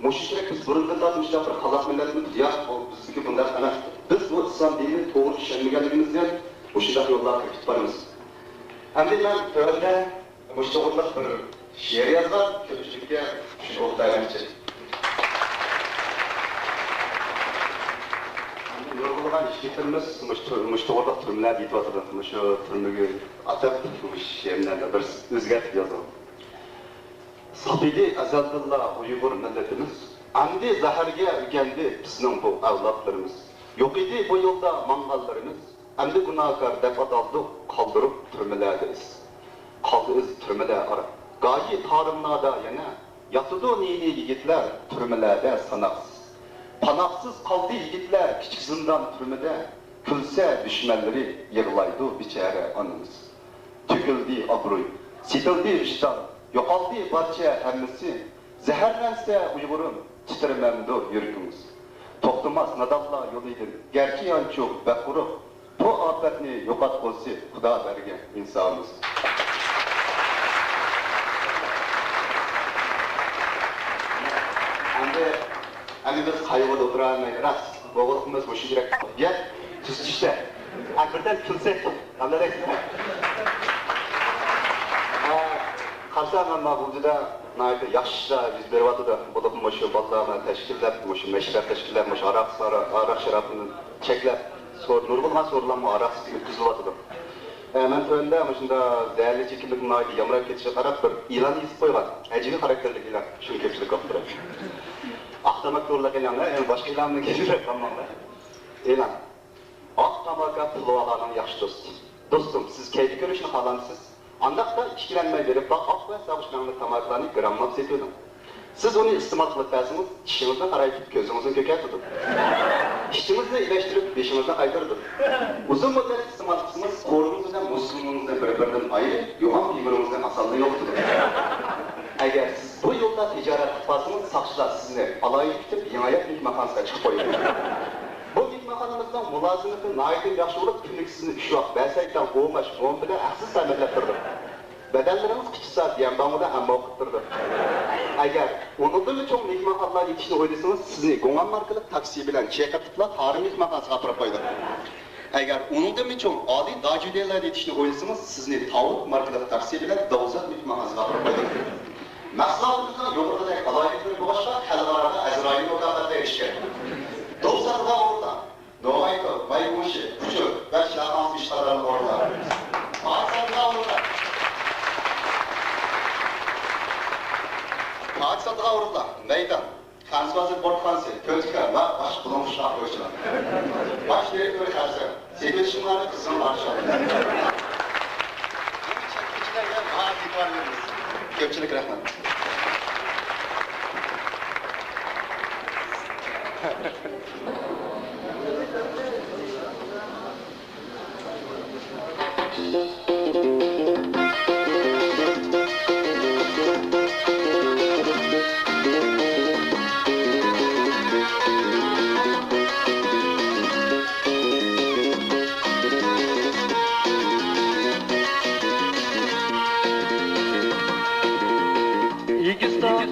Muşişrek biz burundan tatmışlar, bir halak milletimiz, ya o bizdeki bunlar ana. Biz bu İslam dinini doğru işlenmegenliğimizden muşişrek yollara kırkıt varımız. Hem de ben önde muşişrek bir şiir yazar, kötücükte şu oktaylar için. Nurgulgan işçilerimiz müştəğırlıq türümlər deyib atılır. Şu türümlüğü atab şeyimlərdə bir özgərtib yazılır. Sabili əzəldillah Uyğur millətimiz, əmdi zəhərgə ügəndi bizning bu avlodlarimiz. Yox idi bu yolda manğallarımız, əmdi günahkar dəfat aldıq, qaldırıb türmələrdə qaldı iz türmələr ara. Gayi tarımlarda yana, yatıdı neyli yigitlər türmələrdə sanaqsız. Panaksız kaldı yigitler küçük zindan türmede, külse düşmanları yırlaydı biçare anımız. Tüküldü abruy, sitildi vicdan, yokaldı barça hemmisi, zehirlense Uygur'un titrememdi yürkümüz. Toplumaz nadalla yoluydur, gerçi yançuk ve kuruk, bu afetini yokat olsa Kuda bergen insanımız. Hani biz hayvada oturamayız, rast, boğulduğumuz müşürek ya, tüstüşte, birden külsek, anlarak. Karsan ama bu da nayda yaşlı biz bervadı da boğulduğumuz şu ballama teşkiller, şu meşrep teşkiller, şu arak şarabının çekler, nurgulman sorulanma arak kızıladı da. Ben önde şunda değerli çekimlik nayda yamrak geçişe taraf bir ilan izip koygan, ecili karakterlik ilan, şunu köpçülük kaptırır. Aktamak zorla gelenler, yani başka ilanını geçirerek kalmamlar. İlan. Aktamaka puluvalarının yaşı dostu. Dostum, siz keyfi görüşünü kalamsız. Andakta işkilenmeyi verip, bak ak ve savuşkanlık tamaklarını gramlap setiyordum. Siz onu istimal kılıp versiniz, işinizden arayıp gözünüzün köker tutun. İşinizi iyileştirip beşinizden aydırdım. Uzun müddet istimal kısmınız, korunuzdan, musluluğunuzdan birbirinden ayrı, yoğun birbirunuzdan asallığı yoktur. Eğer siz bu yolda ticaret yapasınız, sakçılar sizinle alayı bitip yanayet mihmakanızda çıkıp koyuyor. Bu mihmakanımızdan mülazimlikten naidin yaxşı olup günlük sizin 3 vaxt bəlsəkdən qoğmaş, qoğum bile əksiz təmirlətirdi. Bedelleriniz küçük saat diyen bağımda amma okuttırdı. Eğer onundan da çok mihmakanlar yetişini oynasanız sizni qoğan markalı taksi bilen çeyqatıpla tarih mihmakansı kapırıp koydu. Eğer onundan da çok adi dacüdeler yetişini oynasanız sizni tavuk markalı taksi bilen davuzat mihmakansı kapırıp koydu. Məqsadımızdan yollarda qalaylıqları boğaşqa, həlqarada Əzrailin otaqlarda erişkən. Dovzatda orada, Doğayko, Baybuşi, Küçük və Şahans işlərinin orada. Maksatda orada. Maksatda orada, meydan, Kansvazı Borkansı, Költüka və baş bulunmuş şah ölçülər. Baş direktörü tərsi, seçimçilərin kızının arşağı. Çəkicilərlə bana etibar veririz. Köpçülük rəhmət. Yigitlar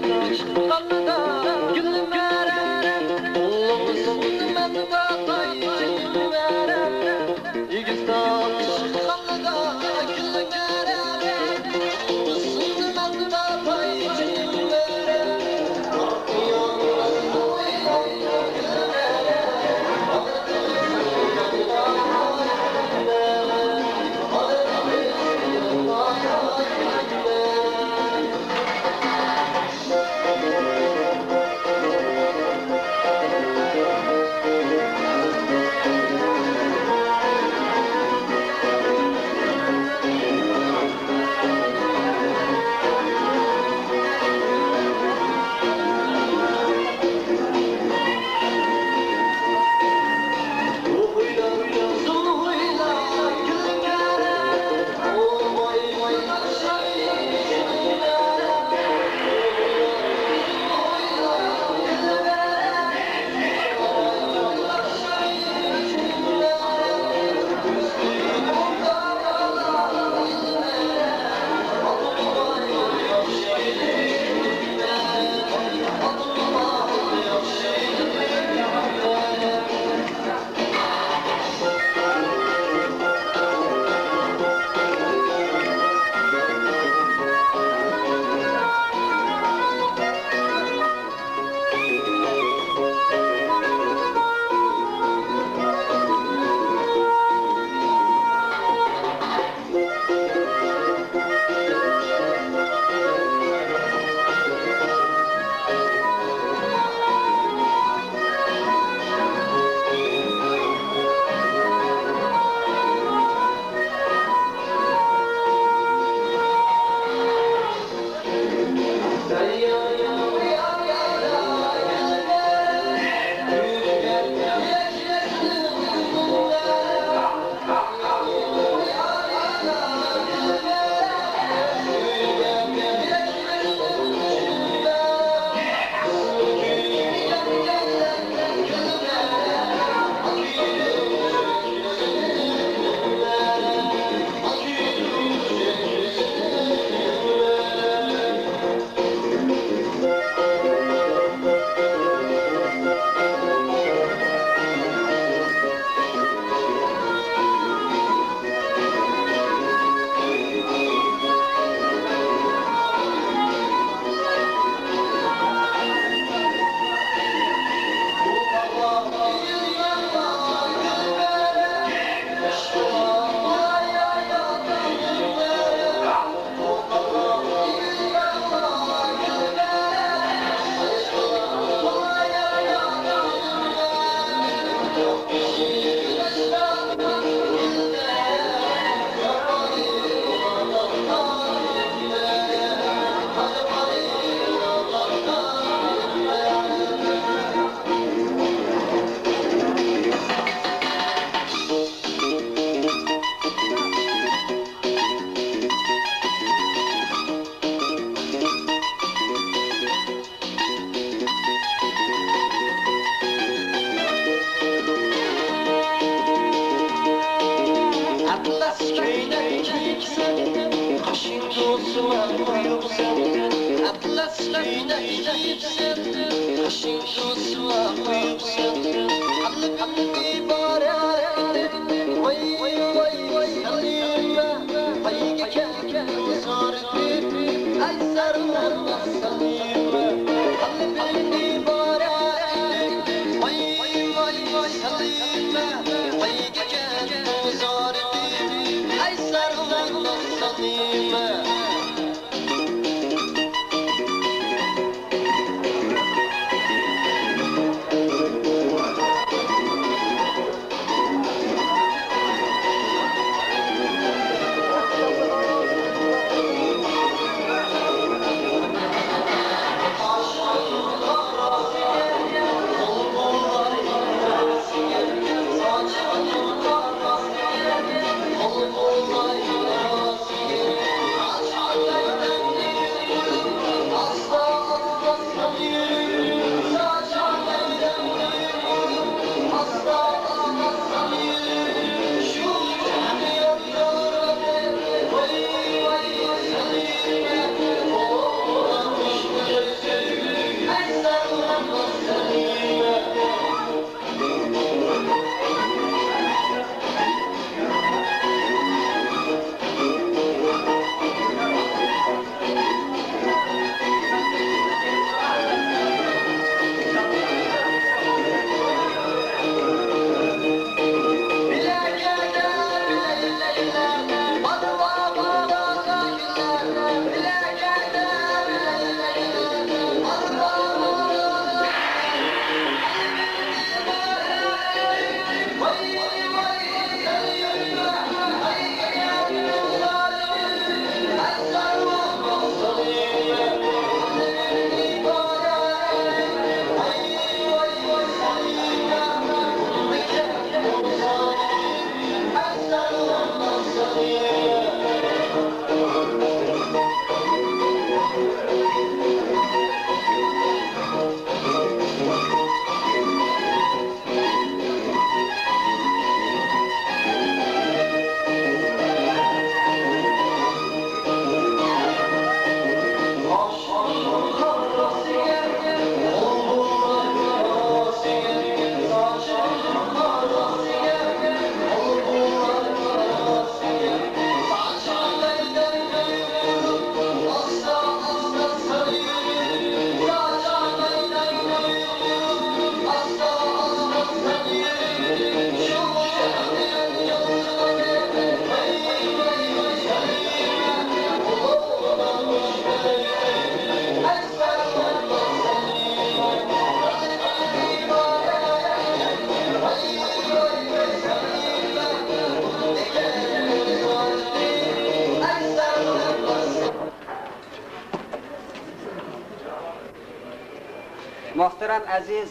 Muhtaram aziz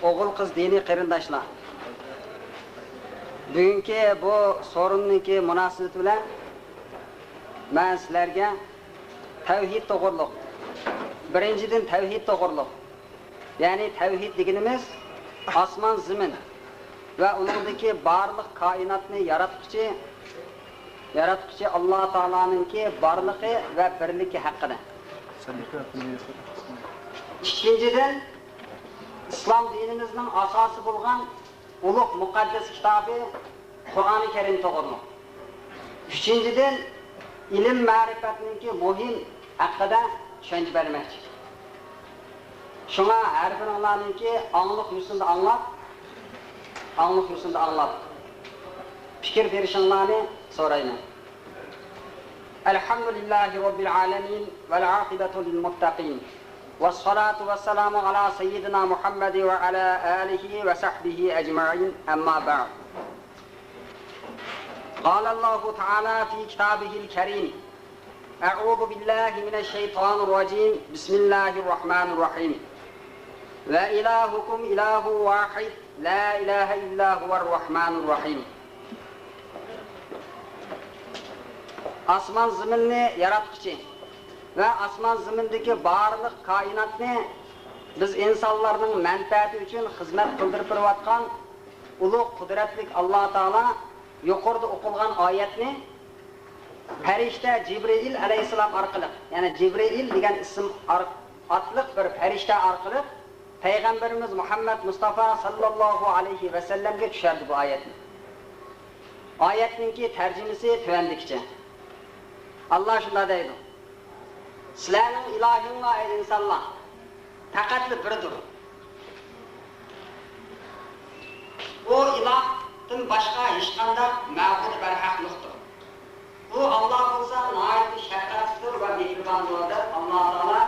o'g'il qiz diniy qarindoshlar. Bugungi bu so'rinniki munosabati bilan men sizlarga tavhid to'g'riliq. Birinchidan tavhid to'g'riliq. Ya'ni tavhid deganimiz osmon, zamin va uningdagi barliq koinotni yaratquchi Alloh taoloninki borligi va birligi haqida. İkinciden, İslam dinimizin asası bulgan ulug' muqaddas kitobi Qur'oni Karim to'g'riliq. Üçüncüden, ilim ma'rifatninki muhim haqida tushuncha bermoqchi. Shunga har biringlarninki angliq yursinda anglab, fikr berishinglarni so'rayman. Elhamdülillahi Rabbil alamin vel aqibatu lil muttaqin. والصلاة والسلام على سيدنا محمد وعلى آله وصحبه أجمعين أما بعد قال الله تعالى في كتابه الكريم أعوذ بالله من الشيطان الرجيم بسم الله الرحمن الرحيم وإلهكم إله واحد لا إله إلا هو الرحمن الرحيم Asman zimini yaratqıcı ve asman zimindeki barlıq kainatni biz insanların menfaati üçün hizmet kıldırıp duruyatkan ulug' qudratlik Allah Taala yuqorida o'qilgan oyatni farishta Jibril alayhissalom orqali, ya'ni Jibril degan ism atliq bir farishta orqali Peygamberimiz Muhammed Mustafa sallallahu aleyhi ve sellem'ge düşerdi bu ayetni. Ayetninki tercümesi tövendikçe. Allah şunda deydi. Sizlarning ilahinglar ey insonlar, faqatli birdir. Bu ilahdan başqa hech qanday ma'bud barhaq yo'qdir. Bu Allah bo'lsa nihoyatda shafqatlidir va mehribondir. Alloh taolo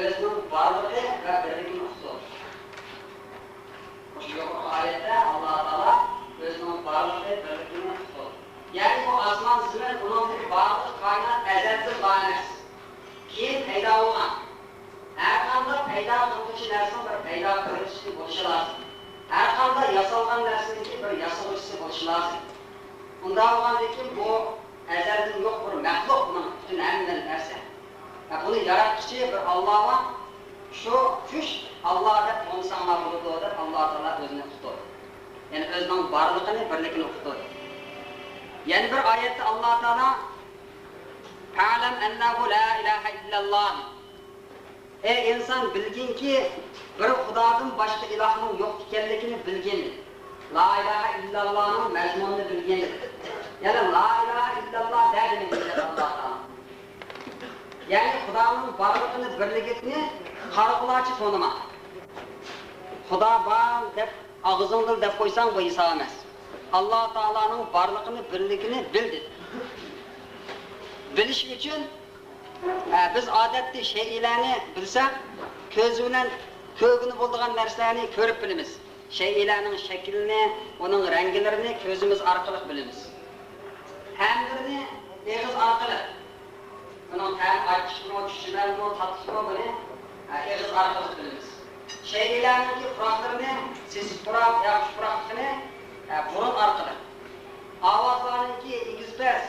o'zining borligi va birligini uqtirdi. Bu oyatda Alloh taolo o'zining borligi va birligini uqtirdi. Ya'ni bu osmon zamin uning barliq koinot azaldan bor emas. Keyin paydo bo'lgan. Har qanday paydo qiluvchi narsa bir paydo qiluvchi bo'lishi lozim. Har qanday yasalgan narsaniki bir yasaluvchisi bo'lishi lozim. Unda bo'lgandan keyin bu azaldan yo'q bir maxluqning butun hamma narsa. Buni yaratuvchi bir Alloh va shu kuch Alloh deb qo'nsanlar bo'ladi deb Alloh taolo o'zini uqtirdi. Ya'ni o'zining borligini, birligini uqtirdi. Yani bir ayette Allah Teala "Fa'lam ennehu la ilahe illallah." Ey insan bilgin ki bir Xudodan boshqa ilohning yo'q ekanligini bilgin. La ilahe illallahning mazmunini bilgin. Yani la ilahe illallah degani Allah Teala. Yani Xudoning borligini, birligini qarg'ulachi tonima. Xudo bor deb og'zingdan deb qo'ysang bu hisob emas. Allah Teala'nın varlığını, birligini bildi. Biliş için biz adetli şeylerini bilsek, gözünden kökünü bulduğun derslerini görüp biliriz. Şeylerin şeklini, onun renklerini gözümüz arkalık biliriz. Hem birini ağız arkalık. Onun hem açışını, düşüşlerini, tatışını bunu ağız arkalık biliriz. Şeylerin ki kuraklarını, siz kurak, yakış kurakını burun arkalı. Avazlarınki igizbez,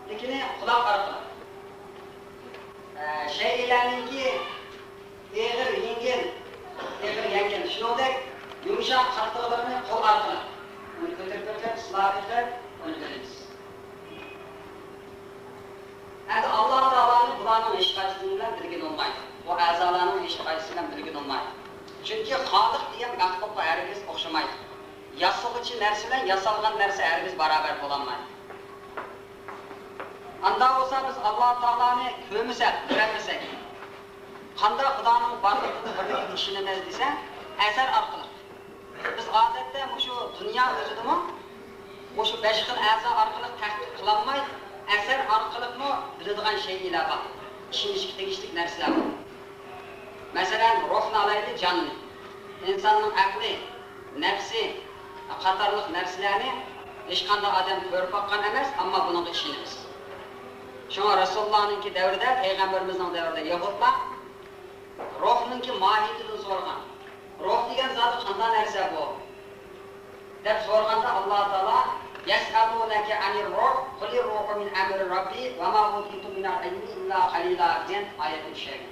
dikini kulak arkalı. Şeylerinki eğir yengil, şunodek yumuşak katlıklarını kol arkalı. Onu götürürken, ıslah eder, onu biliriz. Yani Allah Teala'nın bulanın eşkacısıyla bilgin olmaydı. Bu azalarının eşkacısıyla bilgin olmaydı. Çünkü Halık diye mahlukla herkes okşamaydı. Yasalıcı nerseler, yasalgan nerse herkes beraber bulamaydı. Anda olsa biz Allah Teala'nı kövmesek, göremesek, kanda Xudoning barligini birlikda tushunamiz desa, asar orqali. Biz odatda şu dunyo o'zidimi, şu 5 xil a'zo orqali tahdid qilinmay, asar orqali biladigan shaylar bor. Ishonishga tegishli narsalar bor. Masalan, ruhni alaylik, jonni. İnsanning aqli, nafsi qatorliq narsalarni hech qanday odam ko'rib boqqan emas, ammo bunga ishonamiz. Şuna Resulullah'ınki devrede, Peygamberimizin devrede Yahudlar ruhninki mahiyetini sorgan. Ruh degen zatı qanday narsa bu? Deb sorganda Allah Teala "Yes'alunake anir ruh, qulir ruhu min amri Rabbi ve ma utitu minal ilmi illa qalila" degan oyatni tushirgan.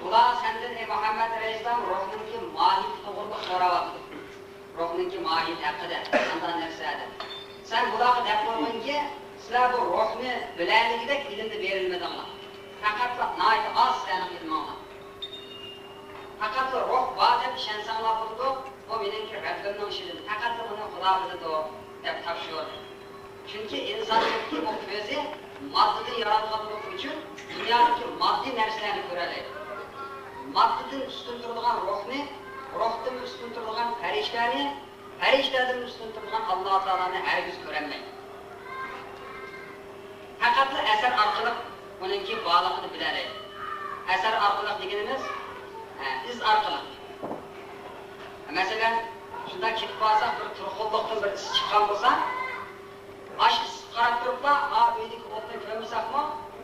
Ular senden ey Muhammed Aleyhisselam ruhninki mahiyeti to'g'risida so'rayapti. Ruhninki mahiyeti haqida qanday narsa deb. Sen bularga deb qo'yganki, sizlar bu ruhni bilanligidek ilmni berilmadinglar. Faqat nayt az sening ilminglar. Faqat ruh bor deb ishonsanglar bo'ldi, bu meningki Rabbimning ishidir. Faqat uni Xudo biladi deb topshirdi. Chunki insonlikki bu ko'zi moddadan yaratganligi uchun dunyodagi moddiy narsalarni ko'radi. Moddadan ustun turadigan ruhni, ruhdan ustun turadigan farishtalarni, farishtadan ustun turadigan Alloh taoloni hargiz ko'rolmaydi. Faqat asar orqali uningki borlig'ini biladi. Asar orqali deganimiz iz orqali. Masalan, shunda ketib qolsa, bir turxulliqdan bir is chiqqan bo'lsa, ash qarab turiblar, uydagi o'tni ko'rsakmi,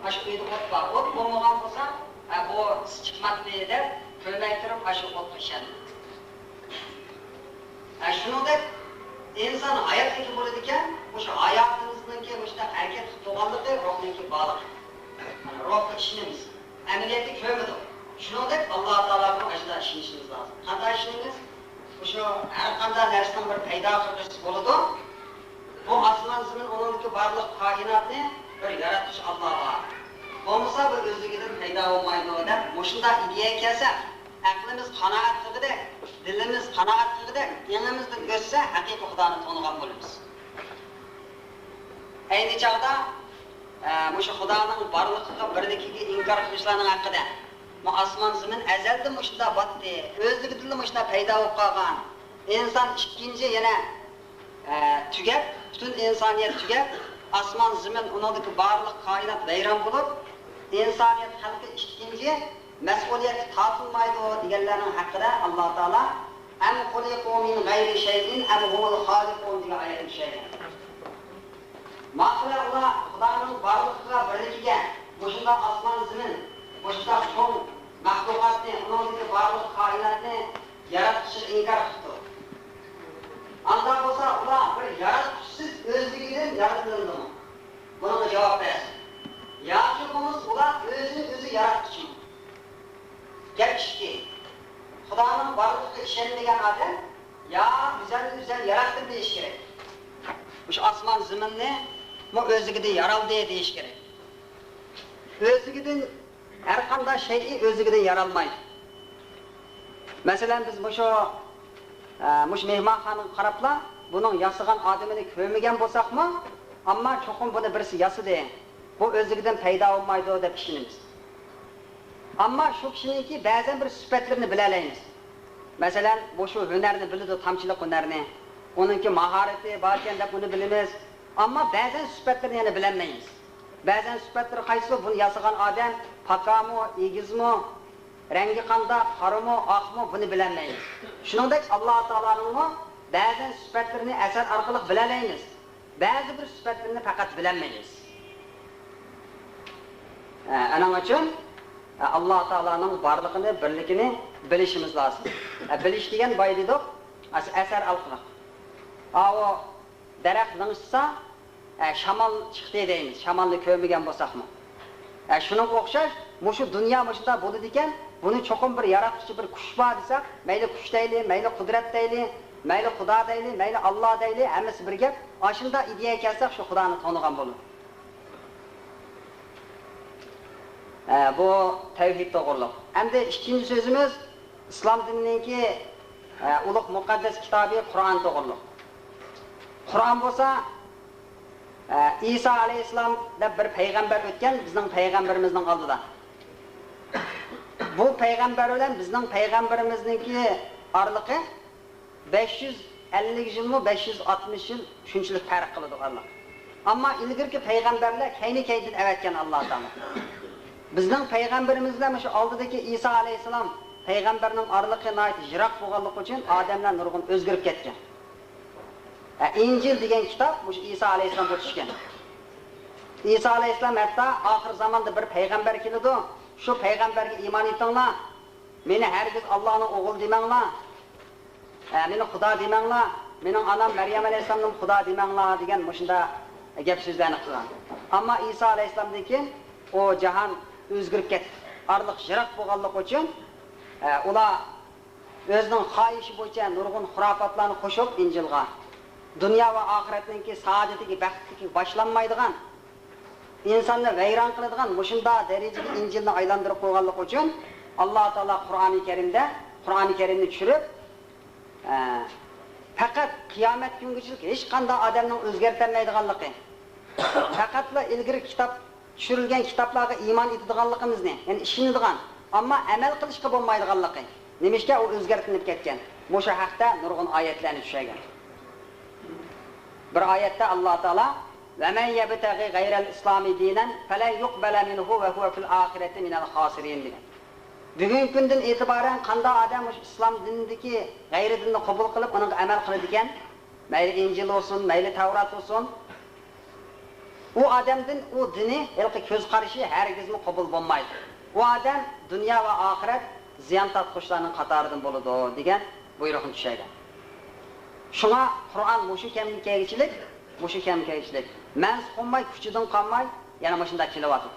ash uyda o't bor. O't bo'lmagan bo'lsa, bu is chiqmadi deb ko'rmay turib, ash o'tni ishadi. Shuningdek, inson hayotdagi bo'ladi ekan, o'sha hayotimizninki o'sha harakat qilganligi ruhniki bog'liq. Ruhga ishonamiz. Amaliyotda ko'rmadik. Shuningdek, Alloh taoloning ajda ishonishimiz lozim. Qanday ishonamiz? O'sha har qanday narsaning bir paydo qilishi bo'ladi. Bu osmon zamin, uningki barliq koinotni bir yaratuvchi Alloh bor. bo'lmasa bu o'zligidan paydo bo'lmaydi deb mushunda ideya kelsa, aqlimiz qanoat qilgida, dilimiz qanoat qilgida, yengimizdan o'tsa haqiqiy Xudoni tonigan bo'lamiz. Ayni chog'da mushu Xudoning borligiga birligiga inkor qilishlarning haqida bu osmon zamin azalda mushunda botdi, o'zligidan mushunda paydo bo'lib qolgan. İnsan ikkinchi yana tugab, butun insoniyat tugab, osmon zamin uningdagi barliq koinot vayron bo'lib, insoniyat xalqi ikkinchi mas'uliyat tortilmaydi deganlarning haqida Alloh taolo am xuliqu min g'ayri shay'in am humul xoliqun degan oyatni tushirgan. Maqla ular Xudoning barliqqa birligiga, o'shunda osmon zamin, o'shunda cho'ng mahluqotni, uningdagi barliq koinotni yaratishni inkor qildi. Anda bo'lsa ular bir yaratuvchisiz o'zligidan yaratildi. Bunga javob bersin. Yaxshi bo'lsa ular o'zini o'zi yaratuvchi. Gapki, Xudoning borligiga ishonmagan odam ya o'zini yaratdi deyish kerak. O'sha osmon zaminni bu o'zligidan yaraldi deyish kerak. O'zligidan har qanday shay o'zligidan yaralmaydi. Masalan biz mush mehmonxonaga qarabla, buning yasigan odamini ko'rmagan bo'lsaqmi, ammo cho'qim buni birisi yasidi. Bu o'zligidan paydo bo'lmaydi deb ishonamiz. Ammo shu kishiniki ba'zan bir sifatlarini bilalaymiz. Masalan, bu shu hunarni biladi, tamchilik hunarni, uningki mahorati bor ekan deb uni bilamiz. Ammo ba'zan sifatlarini yana bilmaymiz. Ba'zan sifatlari qaysi buni yasigan odam pakamo, egizmi, rangi qanday, qorimi, oqmi buni bilmaymiz. Shuningdek Alloh taoloning ba'zan sifatlarini asar orqali bilalaymiz. Ba'zi bir sifatlarini faqat bilmaymiz. Ana uchun Alloh taoloning borligini, birligini bilishimiz lozim. Bilish degan boy dedik, asar orqali. Avo daraxt ningsa shamol chiqdi deymiz. Shamolni ko'rmagan bo'lsaqmi. Shuning o'xshash, mushu dunyo mushunda bo'ladi ekan, buni cho'qim bir yaratuvchi bir kuch bor desak, mayli kuch deyli, mayli qudrat deyli, mayli Xudo deyli, mayli Alloh deyli, hammasi bir gap. Ashunda ideya kelsak, shu Xudoni tonigan bo'ladi. Bu tavhid to'g'riliq. Endi ikkinchi so'zimiz islom dinininki ulug' muqaddas kitobi Qur'on to'g'riliq. Qur'on bo'lsa İsa alayhissalom deb bir payg'ambar o'tgan bizning payg'ambarimizning oldida. Bu payg'ambar bilan bizning payg'ambarimizningki oraliqi 550 yilmi 560 yil shunchalik farq qiladi oraliq. Ammo ilgirki payg'ambarlar kayni-kaydan avatgan Alloh taolo. Bizning payg'ambarimiz bilan shu oldidagi İsa alayhissalom payg'ambarning oraliqi nihoyat yiroq bo'lganligi uchun odamlar nurg'un o'zgarib ketgan. İncil degan kitob mush İsa alayhissalom o'tishgan. İsa alayhissalom hatto oxir zamonda bir payg'ambar keladi. Shu payg'ambarga iymon etinglar. Meni hargiz Allohning o'g'li demanglar. Meni Xudo demanglar. Mening onam Maryam alayhissalomning Xudo demanglar degan mushunda gap so'zlarni qilgan. Ammo İsa alayhissalomdan keyin o jahon o'zgarib ketdi. Orliq yiroq bo'lganligi uchun ular o'zining xohishi bo'yicha nurg'un xurofotlarni qo'shib Injilga dunyo va oxiratningki saodatiga, baxtiga boshlanmaydigan, insonni vayron qiladigan mushunda darajaga Injilni aylantirib qo'yganligi uchun Alloh taolo Qur'oni Karimni tushirib, faqat qiyomat kungacha hech qanday odamning o'zgartirmaydiganligi, faqatla ilgari kitob tushirilgan kitoblarga iymon etadiganligimizni, ya'ni ishonadigan, ammo amal qilishga bo'lmaydiganligi, nimishga u o'zgartirib ketgan. O'sha haqda nurg'un oyatlarni tushirgan. Bir oyatda Alloh taolo "Va men yabtaghi g'ayral islomi dinan falan yuqbala minhu va huwa fil oxirati minal xosirin" degan. Bugungi kundan e'tiboran qanday odam islom dinidagi g'ayri dinni qabul qilib, uni amal qiladi ekan, mayli Injil bo'lsin, mayli Tavrat bo'lsin, u odamdan u dini ilqi ko'z qarashi hargizmi qabul bo'lmaydi. U odam dunyo va oxirat ziyon tortqushlarning qatoridan bo'ladi degan buyruqni tushirgan. Shunga Qur'on mushu kamkaychilik, mans qolmay, kuchidan qolmay, yana shunda kelyapti.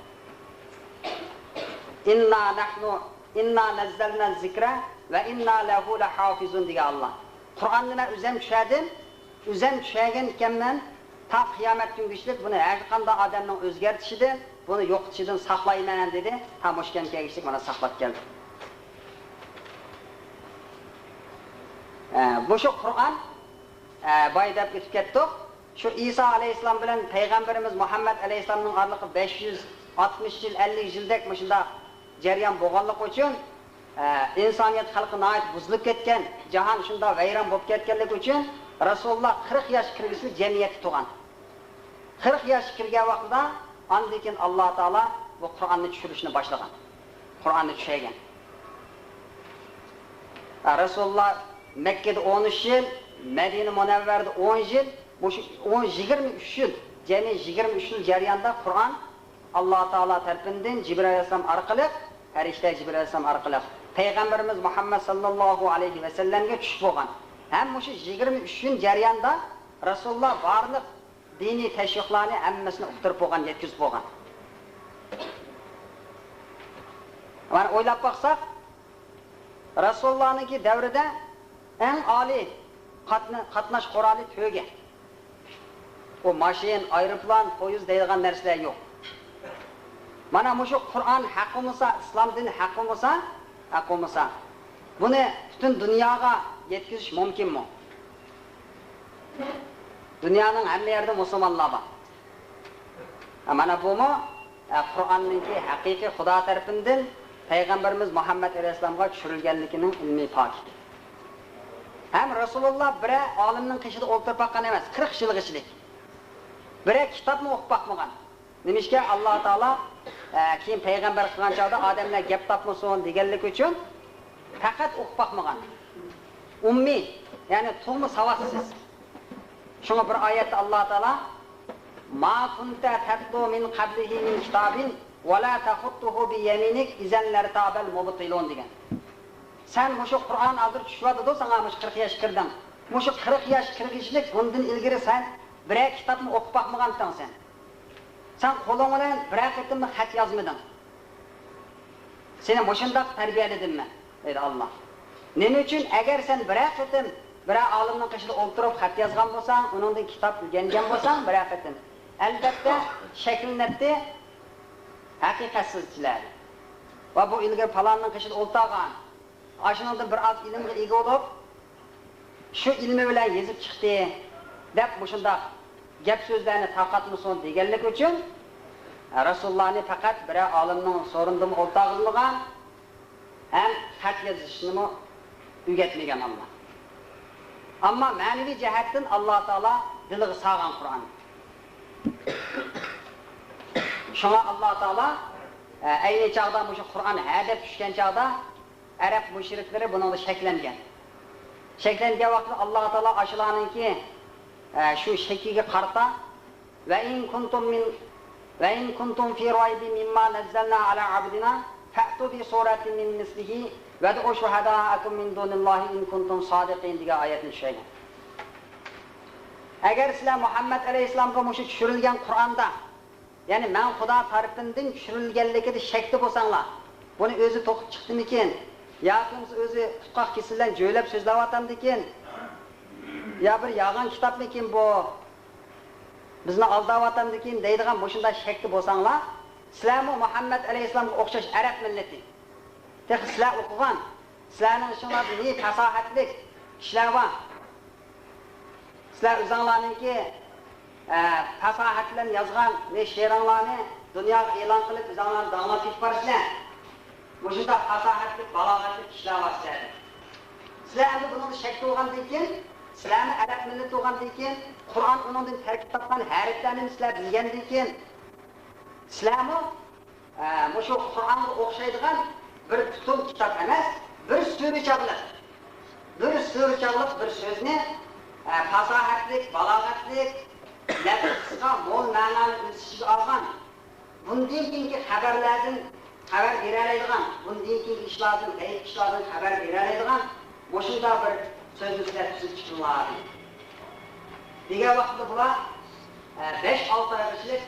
Inna nazzalna zikra va inna lahu lahafizun degan Alloh. Qur'onni men o'zim tushagan ekanman, ta qiyomat kungacha buni har qanday odamning o'zgartishidan, buni yo'qotishdan saqlayman dedi. Ham o'shgan kelishlik mana saqlab keldi. Bu shu Qur'on boydab o'tib ketdik. Shu İsa alayhissalom bilan payg'ambarimiz Muhammad alayhissalomning oraliqi 560 yil, 50 yildek shunda jarayon bo'lganligi uchun insoniyat xalqi nihoyat buzilib ketgan, jahon shunda vayron bo'lib ketganligi uchun Rasululloh 40 yosh kirgizib jamiyatga tug'an. 40 yosh kirgan vaqtida ondan keyin Alloh taolo bu Qur'onni tushirishni boshlagan. Qur'onni tushagan. Rasululloh Mekkada 13 yil, Madina Munavvarda 10 yil, bu 23 yil, jami 23 yil jarayonda Qur'on Alloh taolo tarafidan Jibril alayhisalom orqali, farishta Jibril alayhisalom orqali payg'ambarimiz Muhammad sallallohu alayhi va sallamga tushib bo'lgan. Ham shu 23 yil jarayonda Rasululloh barliq diniy tashriqlarni hammasini uqtirib bo'lgan, yetkazib bo'lgan. Mana o'ylab baqsaq, Rasulullahning davrida eng oliy qatnash quroli to'ga. O mashin, aeroplan, poyezd deydigan narsalar yo'q. Mana shu Qur'on haqqi bo'lsa, islom dini haqqi bo'lsa, buni butun dunyoga yetkazish mumkinmi? Dunyoning hamma yerida musulmonlar bor. Mana bumi Qur'onning haqiqiy Xudo tarafidan payg'ambarimiz Muhammad alayhisalomga tushirilganligining ilmiy pokiti. Hem Rasulullah bir olimning qishida o'ltirib baqqan emas, 40 yilg'ichilik. Bir kitobni o'qib baqmagan. Nimishga Alloh taolo keyin payg'ambar qilgan chog'da odamlar gap topmasin deganlik uchun faqat o'qib baqmagan. Ummi, ya'ni tug'ma savotsiz. Shunga bir oyatda Alloh taolo ma kunta tatlu min qablihi min kitabin va la taxuttuhu bi yaminik izan lartabal mubtilun degan. Sen bu şu Qur'on aldır tushvadi da sana 40 yosh kirding. Bu şu 40 yosh kirgishlik bundan ilgari sen bir kitobni o'qib baqmagansan sen. Sen qo'ling bilan bir qatimni xat yozmading. Seni mushundaq tarbiyaladimmi? Dedi Allah. Nima uchun agar sen bir qatim bir olimning qishida o'ltirib xat yozgan bo'lsang, uningdan kitob o'rgangan bo'lsang bir qatim, albatta shaklinatdi haqiqatsizchilar. Va bu ilgari falonning qishida o'ltirgan aşınında bir az ilimga ega bo'lib, shu ilmi bilan yezib chiqdi deb mushunda gap so'zlarni taqatmasin deganlik uchun Rasulullohni faqat bir olimning so'rindimi o'rtog'ilgan ham xat yozishni o'rgatmagan Allah. Ammo ma'naviy jihatdan Alloh taolo diliga sog'an Qur'on. Shunga Alloh taolo ayni chaqda shu Qur'on hadab tushgan chaqda Arab müşrikleri buna da şeklengen. Şeklengen vakti Allah Teala aşılanınki şu şekilde karta ve in kuntum fi raybi mimma nazzalna ala abdina fa'tu bi suratin min mislihi ve du'u şuhada'akum min dunillahi in kuntum sadiqin diye ayetin şeyi. Eğer sizler Muhammed Aleyhisselam'a muşu düşürülgen Kur'an'da yani men Xudo tarafından düşürülgenlikini şekli bo'lsanglar, bunu özü to'qib chiqdimikin? Yakınız özü tutqaq kesilən joylab so'zlab atamdikin. Ya bir yağan kitapmikin bu? Bizni aldab atamdikin deydigan boshunda shakli bo'lsanglar, sizlarmi Muhammad alayhisalomga o'xshash arab millati. Tek sizlar o'qigan, sizlarning shunday ne fasohatlik kishilar bor. Sizlar o'zinglarningki fasohat bilan yozgan ne she'rlarni dunyoga e'lon qilib o'zinglarni davlat etib borsizlar. Mushunda fasohatli, balog'atli kishilar bor sizlar. Sizlar endi buni shakli bo'lgandan keyin, sizlarni arab millati bo'lgandan keyin, Qur'on uningdan tarkib topgan harflarni sizlar bilgandan keyin, sizlarmi mushu Qur'onga o'xshaydigan bir butun kitob emas, bir so'zchaqliq. Bir so'zni fasohatli, balog'atli, lafzga mo'l ma'noni o'z ichiga olgan. Bundan keyingi xabarlardan xabar beradigan, bundan keyingi ishlardan, g'ayb ishlardan xabar beradigan mushunda bir so'zlar tuzib chiqiladi. Degan vaqtda bular 5-6 oylik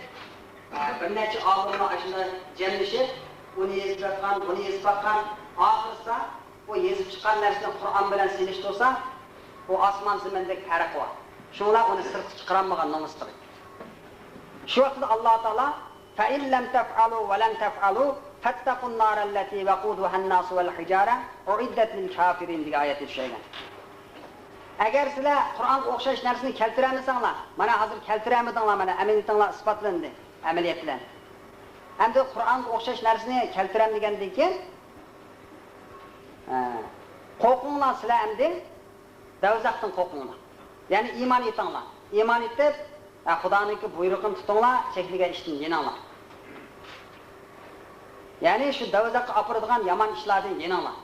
bir necha olimlar shunda jamlashib, uni yezib batgan, oxirida o yezib chiqqan narsani Qur'on bilan selishtirsa, o osmon zimindagi farq bor. Shular uni sirtga chiqarmagan nomusdir. Shu vaqtda Alloh taolo فَاِنْ لَمْ تَفْعَلُوا وَلَنْ تَفْعَلُوا فَاتَّقُوا النَّارَ الَّتِي وَقُودُهَا النَّاسُ وَالْحِجَارَةُ اُعِدَّتْ لِلْكَافِرِينَ degan oyat kelgan. Agar sizlar Qur'onga o'xshash narsani keltiramisanglar, mana hozir keltiramidinglar, mana amaliyatinglar isbotlandi, amaliyat bilan. Endi Qur'onga o'xshash narsani keltiram degandan keyin qo'rqinglar sizlar endi do'zaxdan qo'rqinglar. Ya'ni iymon etinglar. Iymon etib, Xudoning buyrug'ini tutinglar, chekligan ishdan yeninglar. Ya'ni shu do'zaxga opiradigan yomon ishlardan yeninglar.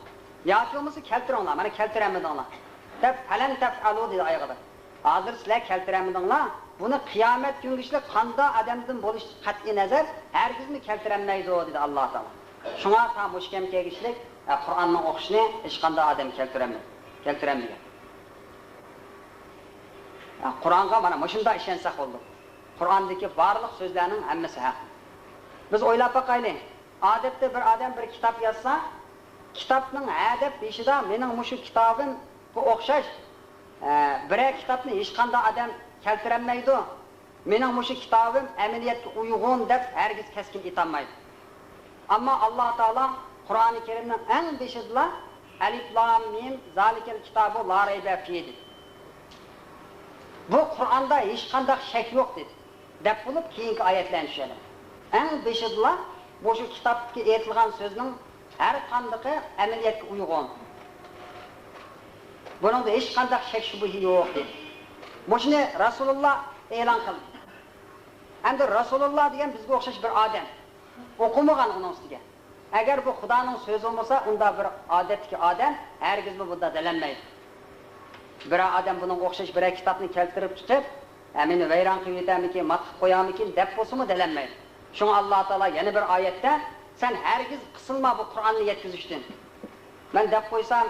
Yoki bo'lmasa keltiringlar, mana keltiramidinglar. Deb falan taf'alu dedi oyog'ida. Hozir sizlar keltiramidinglar, buni qiyomat kungacha qanday odamdan bo'lish qat'iy nazar hargizmi keltirammaydi dedi Alloh taolo. Shunga ham mushkam tegishlik Qur'onni o'qishni hech qanday odam keltirmaydi. Qur'onga mana shunda ishonsak bo'ldi. Qur'ondagi barliq so'zlarning hammasi haq. Biz o'ylab boqaylik. Odatda bir odam bir kitob yozsa, kitobning adab beshida mening mushu kitobim bu o'xshash biror kitobni hech qanday odam keltirolmaydi. Mening mushu kitobim amaliyatga uyg'un deb hargiz keskin aytolmaydi. Ammo Alloh taolo Qur'oni Karimning eng beshida alif lam mim zalikal kitobu la rayba fihi. Bu Qur'onda hech qanday shak yo'q dedi. Deb bo'lib keyingi oyatlarni tushadi. Eng beshida bu shu kitobga aytilgan so'zning har qanday amaliyatga uyg'un. Buningda hech qanday shak shubhi yo'q dedi. Buni Rasululloh e'lon qildi. Endi Rasululloh degan bizga o'xshash bir odam. O'qimagan uning ustiga. Agar bu Xudoning so'zi bo'lsa, unda bir odatdagi odam hargiz bunda dalanmaydi. Bir odam buning o'xshash bir kitobni keltirib chiqib, meni vayron qilib yetamiki, mat qilib qo'yamikin deb bo'lsa-mu dalanmaydi. Shunga Alloh taolo yana bir oyatda sen hargiz qisilma bu Qur'onni yetkazishdan. Men deb qo'ysam,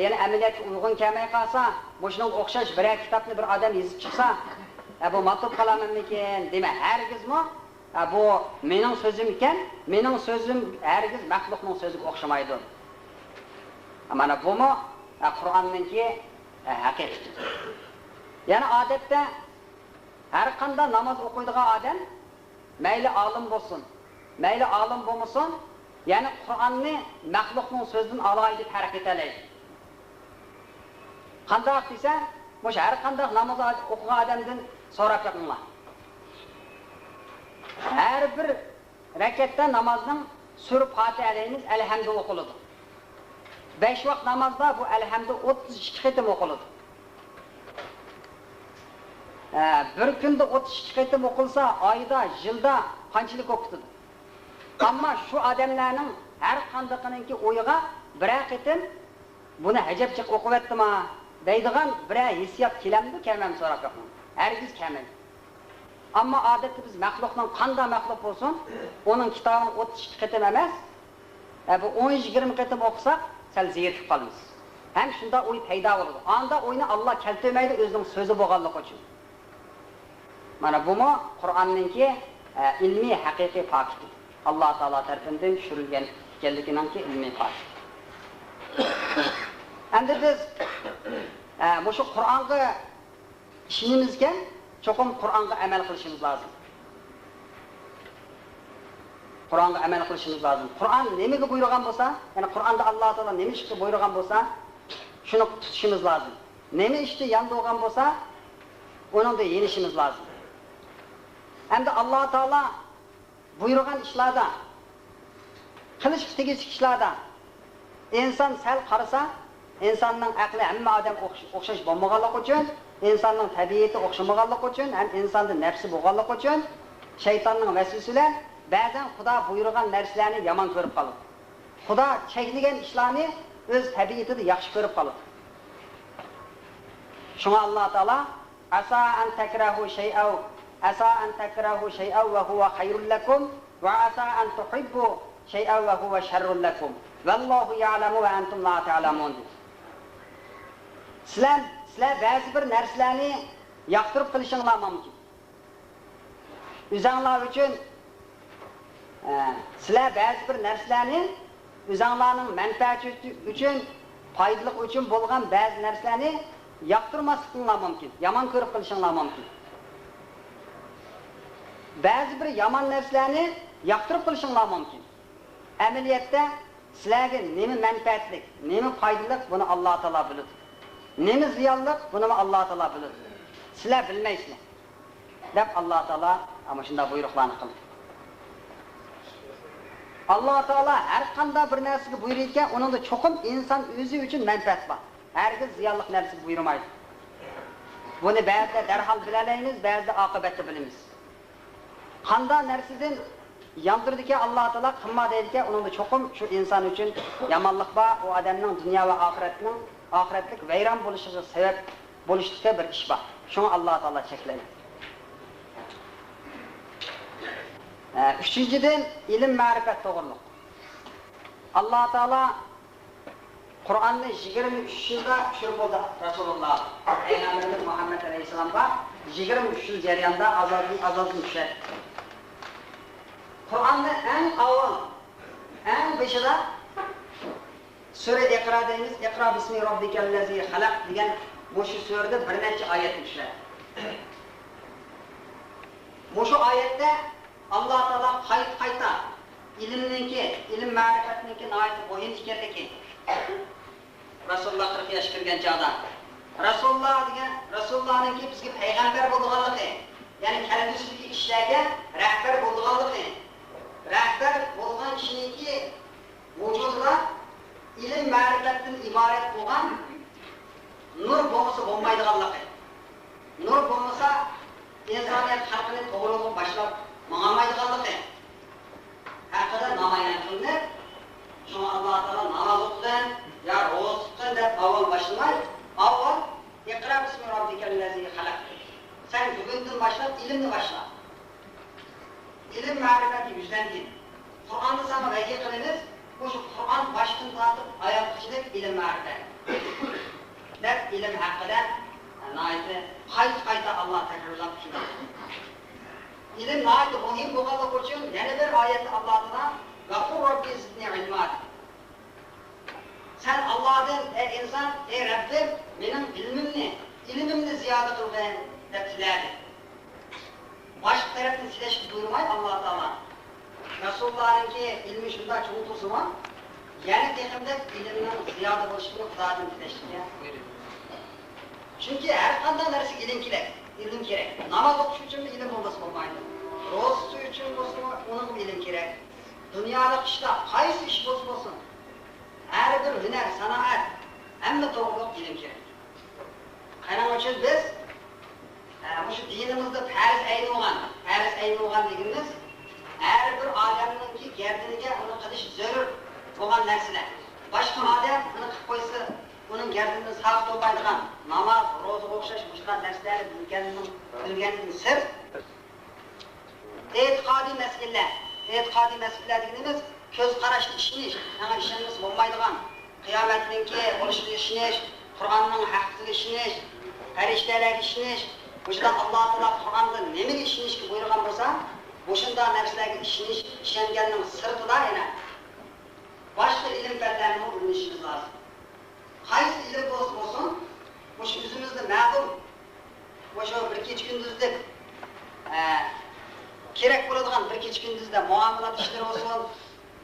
yana amaliyatga uyg'un kelmay qolsa, bo'shning o'xshash bir kitobni bir odam yozib chiqsa, bu matub qalamanmikin dema, hargizmi bu mening so'zim ekan, mening so'zim hargiz maxluqning so'ziga o'xshamaydi. Mana bumi Qur'onningki haqiqat. Yana odatda har qanday namoz o'qiydigan odam mayli olim bo'lsin, mayli olim bo'lmasin, ya'ni Qur'onni maxluqning so'zidan alohida deb harakat qiladi. Qanday desa, o'sha har qanday namoz o'qigan odamdan so'rab qo'yinglar. Her bir rekatda namazning surib Fatiha'laymiz elhamdu o'qiladi. 5 vaqt namazda bu elhamdu 32 qitim o'qiladi. Bir kunda 32 qitim o'qilsa, oyda, yilda qanchalik o'qitadi. Ammo shu odamlarning har qandayqininki o'yiga bir qitim buni hajabchiq o'qivatdimi deydigan bir hissiyat kelamdi, kelmam so'rab qo'ying. Hargiz kelmaydi. Ammo odatda biz maxluqning qanday maxluq bo'lsin, uning kitobini 32 qitim emas, bu 10-20 qitim o'qisak, sal ziyatib qolamiz. Ham shunda o'y paydo bo'ladi. Anda o'yni Alloh keltirmaydi o'zining so'zi bo'lganligi uchun. Mana bu mu Qur'onningki ilmiy haqiqiy fakti. Alloh taolo tarafidan tushirilgan ekanliginingki ilmiy fakti. Endi biz bu shu Qur'onga ishimizga cho'qim Qur'onga amal qilishimiz lozim. Qur'onga amal qilishimiz lozim. Qur'on nimaga buyurgan bo'lsa, ya'ni Qur'onda Alloh taolo nima ishga buyurgan bo'lsa, shuni tutishimiz lozim. Nima ishda yando'g'an bo'lsa, uningda yenishimiz lozim. Endi Alloh taolo buyurgan ishlarda, qilish tegishli ishlarda inson sal qarasa, insonning aqli hamma odam o'xshash bo'lmaganligi uchun, insonning tabiati o'xshamaganligi uchun, ham insonning nafsi bo'lganligi uchun shaytonning vasvasilar ba'zan Xudo buyurgan narsalarni yomon ko'rib qoladi. Xudo cheklagan ishlarni o'z tabiatida yaxshi ko'rib qoladi. Shunga Alloh taolo asa an takrahu shay'an wa huwa khayrun lakum va asa an tuhibbu shay'an wa huwa sharrun lakum. Vallohu ya'lamu va antum la ta'lamun. Sizlar ba'zi bir narsalarni yoqtirib qilishinglar mumkin. O'zinglar uchun sizlar ba'zi bir narsalarni o'zinglarning manfaati uchun, foydali uchun bo'lgan ba'zi narsalarni yoqtirmasliginglar mumkin, yomon ko'rib qilishinglar mumkin. ba'zi bir yomon narsalarni yoqtirib qilishinglar mumkin. Amaliyotda sizlarga nima manfaatlik, nima foydali buni Alloh taolo biladi. Nima ziyonli buni Alloh taolo biladi. Sizlar bilmaysizlar. deb Alloh taolo ana shunday buyruqlarni qildi. Alloh taolo har qanday bir narsaga buyurgan, uningda cho'qim inson o'zi uchun manfaat bor. Hargiz ziyonli narsaga buyurmaydi. Buni ba'zida darhol bilalaymiz, ba'zida oqibatda bilamiz. Qanday narsadan yondirdigan Alloh taolo qilma deydigan, uningda cho'qim shu inson uchun yomonlik bor, u odamning dunyo va oxiratlik vayron bo'lishiga sabab bo'lishga bir ish bor. Shuni Alloh taolo cheklaydi. Üçüncüden ilim marifet doğruluk. Allah Teala Kur'an'ı 23 yılda düşürüp oldu Resulullah. Peygamberimiz Muhammed Aleyhisselam'a 23 yıl cereyanda azaltın düşer. Kur'an'ı en avval, en başında Sure Ekra deyimiz, Ekra bismi rabbikellezi halak diyen bu şu surede bir neçe ayet düşer. Bu şu ayette Allah Teala qayta ilimninki, ilim ma'rifatninki nihoyat muhim ekanligi. Rasululloh 40 yoshga kirgan chog'da Rasulullohninki bizga payg'ambar bo'lganligi, ya'ni kelgusidagi ishlarga rahbar bo'lganligi. Rahbar bo'lgan kishiniki vujudida ilim ma'rifatdan iborat bo'lgan nur bo'lmasa bo'lmaydiganligi. Nur bo'lmasa insoniyat xalqini to'g'ri yo'lga boshlab mağamaydıqanlıqı haqida namoyon qilinib, shuni Alloh taolo namoz o'qigan, ya ro'z tutgan deb avval boshlamay, avval Iqra bismi robbikellezi xalaq. Sen bugundan boshlab ilmni boshla. Ilm ma'rifati yuzlangan. Qur'onni sana vahiy qilamiz, o'sha Qur'on boshdan tortib oyoqgacha ilm ma'rifat. Deb ilm haqida qayta Alloh takrorlab tushunadi. İlim nâhid muhim bo'lganligi uchun yana bir oyatda Alloh taolo G'afur Robbi zidni ilmat. Sen Allohdan ey inson, ey Rabbim, mening ilmimni ziyoda qilgin deb tiladi. Boshqa tarafdan tilashni buyurmay Alloh taolo. Rasulullohninki ilmi shunday cho'ng bo'lsa, yana teximda ilmning ziyoda bo'lishini Xudodan tilashga buyurdi. Chunki har qanday narsa ilm kerak. İlim gerek. Namaz okuş için ilim olması olmaydı. Roz tutuş için onun ilim gerek. Dünyada işte qaysi iş olsun. Her bir hüner, sanat, hamma doğruluk ilim gerek. Qanaqa uchun biz bu dinimizde farz ayni olgan deganimiz her bir odamninki gardiniga uni qilish zarur bo'lgan narsalar. Boshqa odam uni qilib qo'ysa onun gardini sağ tutmaydigan namaz, roza o'xshash boshqa narsalarni bilganning sir. E'tiqodiy masalalar deganimiz ko'z qarashni ishonish, ana ishonmas bo'lmaydigan, qiyomatninki bo'lishini ishonish, Qur'onning haqiga ishonish, farishtalarga ishonish, o'shanda Alloh taolo Qur'onda nimaga ishonishga buyurgan bo'lsa, o'shanda narsalarga ishonganning sirtida yana boshqa ilm fanlarini o'rganishimiz lozim. Qaysi ilim bo'lsin, o'sha o'zimizda ma'lum, o'sha bir kecha kunduzlik kerak bo'ladigan bir kecha kunduzda muomalat ishlari bo'lsin,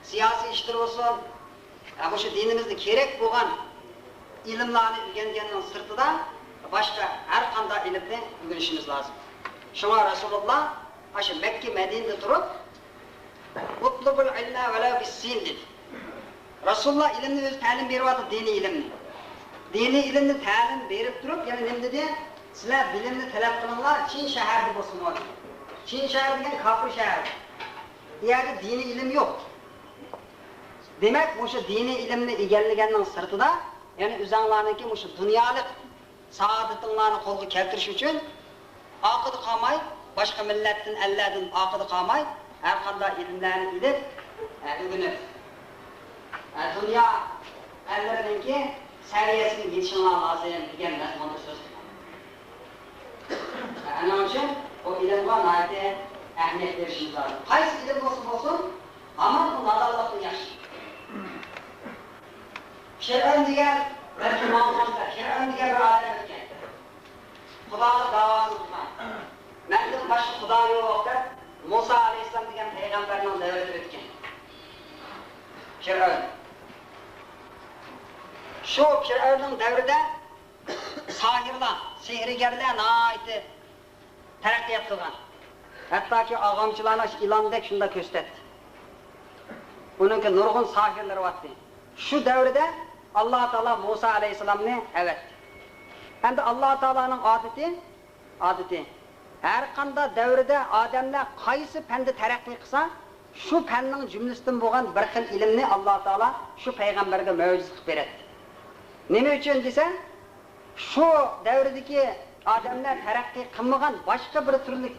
siyosiy ishlar bo'lsin, o'sha dinimizda kerak bo'lgan ilmlarni o'rganganning sirtida boshqa har qanday ilmni o'rganishimiz lozim. Shunga Rasululloh o'sha Makka, Madinada turib, "Utlubul ilma wala bis-sin" dedi. Rasululloh ilmni o'zi ta'lim beryapti, diniy ilmni. Dini ilimni ta'lim berib turib, yana nima dedi? Sizlar bilimni talab qilinglar, Chin shaharda bo'lsin. Chin shahar degan kofir shahar. Bu yerda diniy ilm yo'q. Demak, o'sha diniy ilmni egallaganning sirtida, ya'ni o'zinglarniki o'sha dunyolik saodatinglarni qo'lga keltirish uchun oqida qolmay, boshqa millatdan, allardan oqida qolmay, har qanday ilmlarni bilib, o'rganib, dunyo allariniki seviyesini yetişinler lazım diyen mazmunda söz. Onun için o ilim var nâhiyete ehemmiyet verişimiz lazım. Qaysi ilim olsun, ama bu nadallıklı yaxşı. Şer'an diyen belki mağazında, Şer'an diyen bir adam etken. Xudoning davosini tutgan. Mendan boshqa xudo yo'q deb Musa alayhissalom degan payg'ambarning davrida o'tgan. Fir'avn. Shu Fir'avnning davrida sahirlar, sehrgarlar nihoyatda taraqqiyot qilgan. Hattoki og'amchilarni ilondek shunda ko'rsatdi. Buningki nurg'un sahirlar bo'tdi. Shu davrida Alloh taolo Musa alayhissalomni avatdi. Endi Alloh taolaning odati har qanday davrida odamlar qaysi fanda taraqqiy qilsa, shu fanning jumlasidan bo'lgan bir xil ilmni Alloh taolo shu payg'ambarga mo'jiza qilib beradi. Nima uchun desa, shu davrdagi odamlar taraqqiy qilmagan boshqa bir turli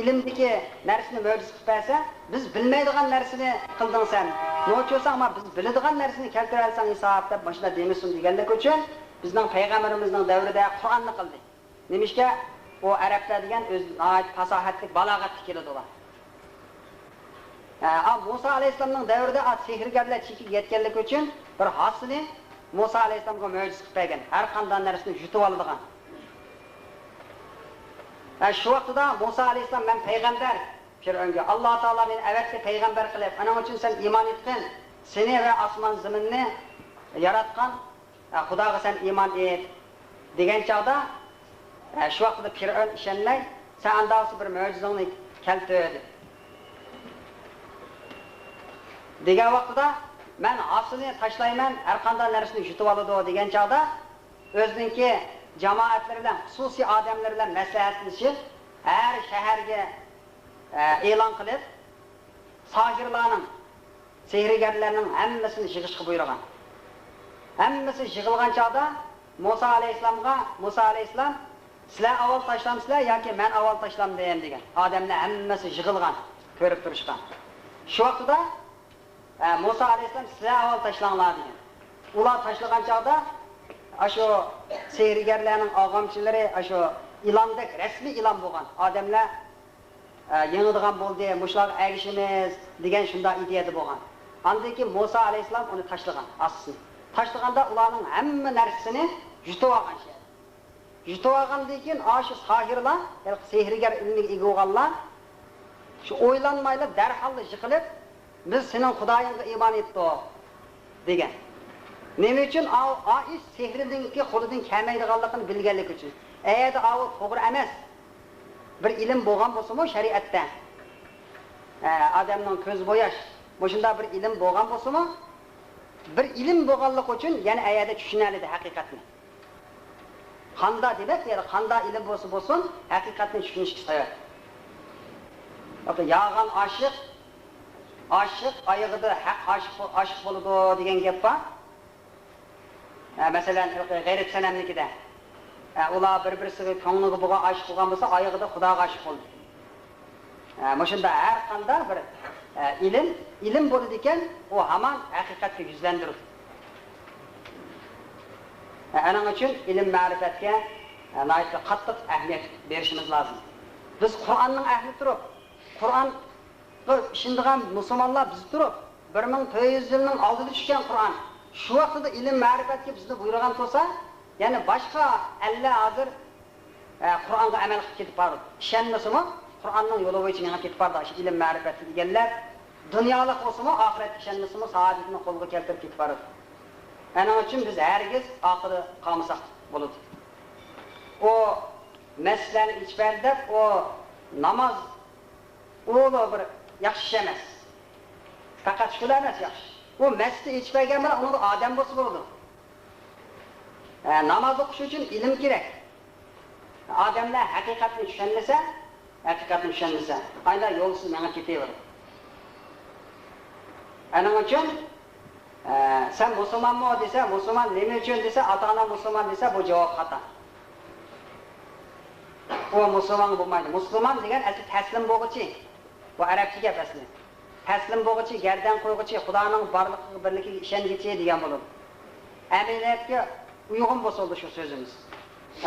ilmdagi narsani mo'jiza qilib bersa, biz bilmaydigan narsani qilding sen. No'cho'sa ama biz biladigan narsani keltira olsang hisob deb boshla demisin deganlik uchun bizning payg'ambarimizning davrida Qur'onni qildi. Nimishga o Arablar degan o'z fasohatli balog'atli keladi ular. Musa alayhissalomning davrida sehrgarlar chekib yetganlik uchun bir hosini Musa alayhissalomga mo'jiza qilib bergan. Har qanday narsani yutib oladigan. Shu vaqtda Musa alayhissalom men payg'ambar Fir'avnga Alloh taolo meni avatga payg'ambar qilib, ana uchun sen iymon etdin. Seni va osmon zaminni yaratgan Xudoga sen iymon et degan chog'da shu vaqtda Fir'avn ishonmay, sen andasi bir mo'jizani keltirdi. Degan vaqtda men aslini tashlayman, har qanday narsani yutib oladi degan chog'da o'ziningki jamoatlar bilan, xususiy odamlar bilan maslahatlashib, har shaharga e'lon qilib, sohirlarning, sehrgarlarning hammasini yig'ishga buyurgan. Hammasi yig'ilgan chog'da Musa alayhissalom sizlar avval tashlamsizlar yoki men avval tashlam deyim degan. Odamlar hammasi yig'ilgan, ko'rib turishgan. Shu vaqtda Musa alayhissalom sizlar avval tashlanglar degan. Ular tashlagan chog'da shu sehrgarlarning og'amchilari shu ilondek rasmiy ilon bo'lgan. Odamlar yengadigan bo'ldi, mushlar agishimiz degan shunday ideyada bo'lgan. Andaki Musa alayhissalom uni tashlagan, asli. Tashlaganda ularning hamma narsasini yutib olgan şey. Yutib olgandan keyin shu sohirlar, sehrgar ilmiga ega bo'lganlar shu o'ylanmaylar darhol yiqilib, biz sening Xudoyingga iymon etdik degan. Nima uchun? Ish sehriningki qo'lidan kelmaydiganligini bilganlik uchun. Eğer o to'g'ri emas. Bir ilm bo'lgan bo'lsa-mu shariatda odamning ko'z bo'yash, shunda bir ilm bo'lgan bo'lsa-mu, bir ilm bo'lganlik uchun yana ayada tushunaladi haqiqatni. Qanda demak, ya'ni qanda ilm bo'lsa-bo'lsin, haqiqatni tushunishga sabab. Yo'q, yağan aşık ayıg'ida haq aşık bo'ladi degan gap bor. Masalan, g'ayrat sanamnikida ular bir-birisiga ko'ngliga bo'lgan aşık bo'lgan bo'lsa, ayıg'ida Xudoga aşık bo'ldi. Shunda har qanday bir ilm bo'ladi ekan, u hamon haqiqatga yuzlandiradi. Aning uchun ilm ma'rifatga nihoyatda qattiq ahamiyat berishimiz lozim. Biz Qur'onning ahli turib, Qur'on ishonadigan musulmonlar biz turib, 1400 yilning oldida tushgan Qur'on. Shu vaqtda ilm ma'rifatga bizni buyurgan bo'lsa, ya'ni boshqa Allah hozir Qur'onga amal qilib ketib bordi. Ishonmasimi, Qur'onning yo'li bo'yicha menga ketib bordi. Shu ilm ma'rifatga deganlar dunyolik bo'lsa-mu, oxirat ishonmasimi, saodatni qo'lga keltirib ketib bordi. Ana uchun biz hergiz oxiri qolmasak bo'ladi. O meslen içberdep o namaz oğlu bir yaxshi emas. Faqat shular emas yaxshi. O mesli içbergen bilan onu odam bo'lsa bo'ladi. Namoz o'qish uchun ilm kerak. Odamlar haqiqatni tushunmasa, aylar yo'lsiz menga ketaveradi. Ana uchun sen musulmonmi desa, musulmon nima uchun desa, ota-ona musulmon desa, bu javob xato. O musulmon bo'lmaydi. Musulmon degan asli taslim bo'lguchi. Bu arabcha gap asli. Taslim bo'lguchi, gardan qo'yguchi, Xudoning borligiga, birligiga ishonguchi degan bo'ladi. Amaliyotga uyg'un bo'lsa shu so'zimiz.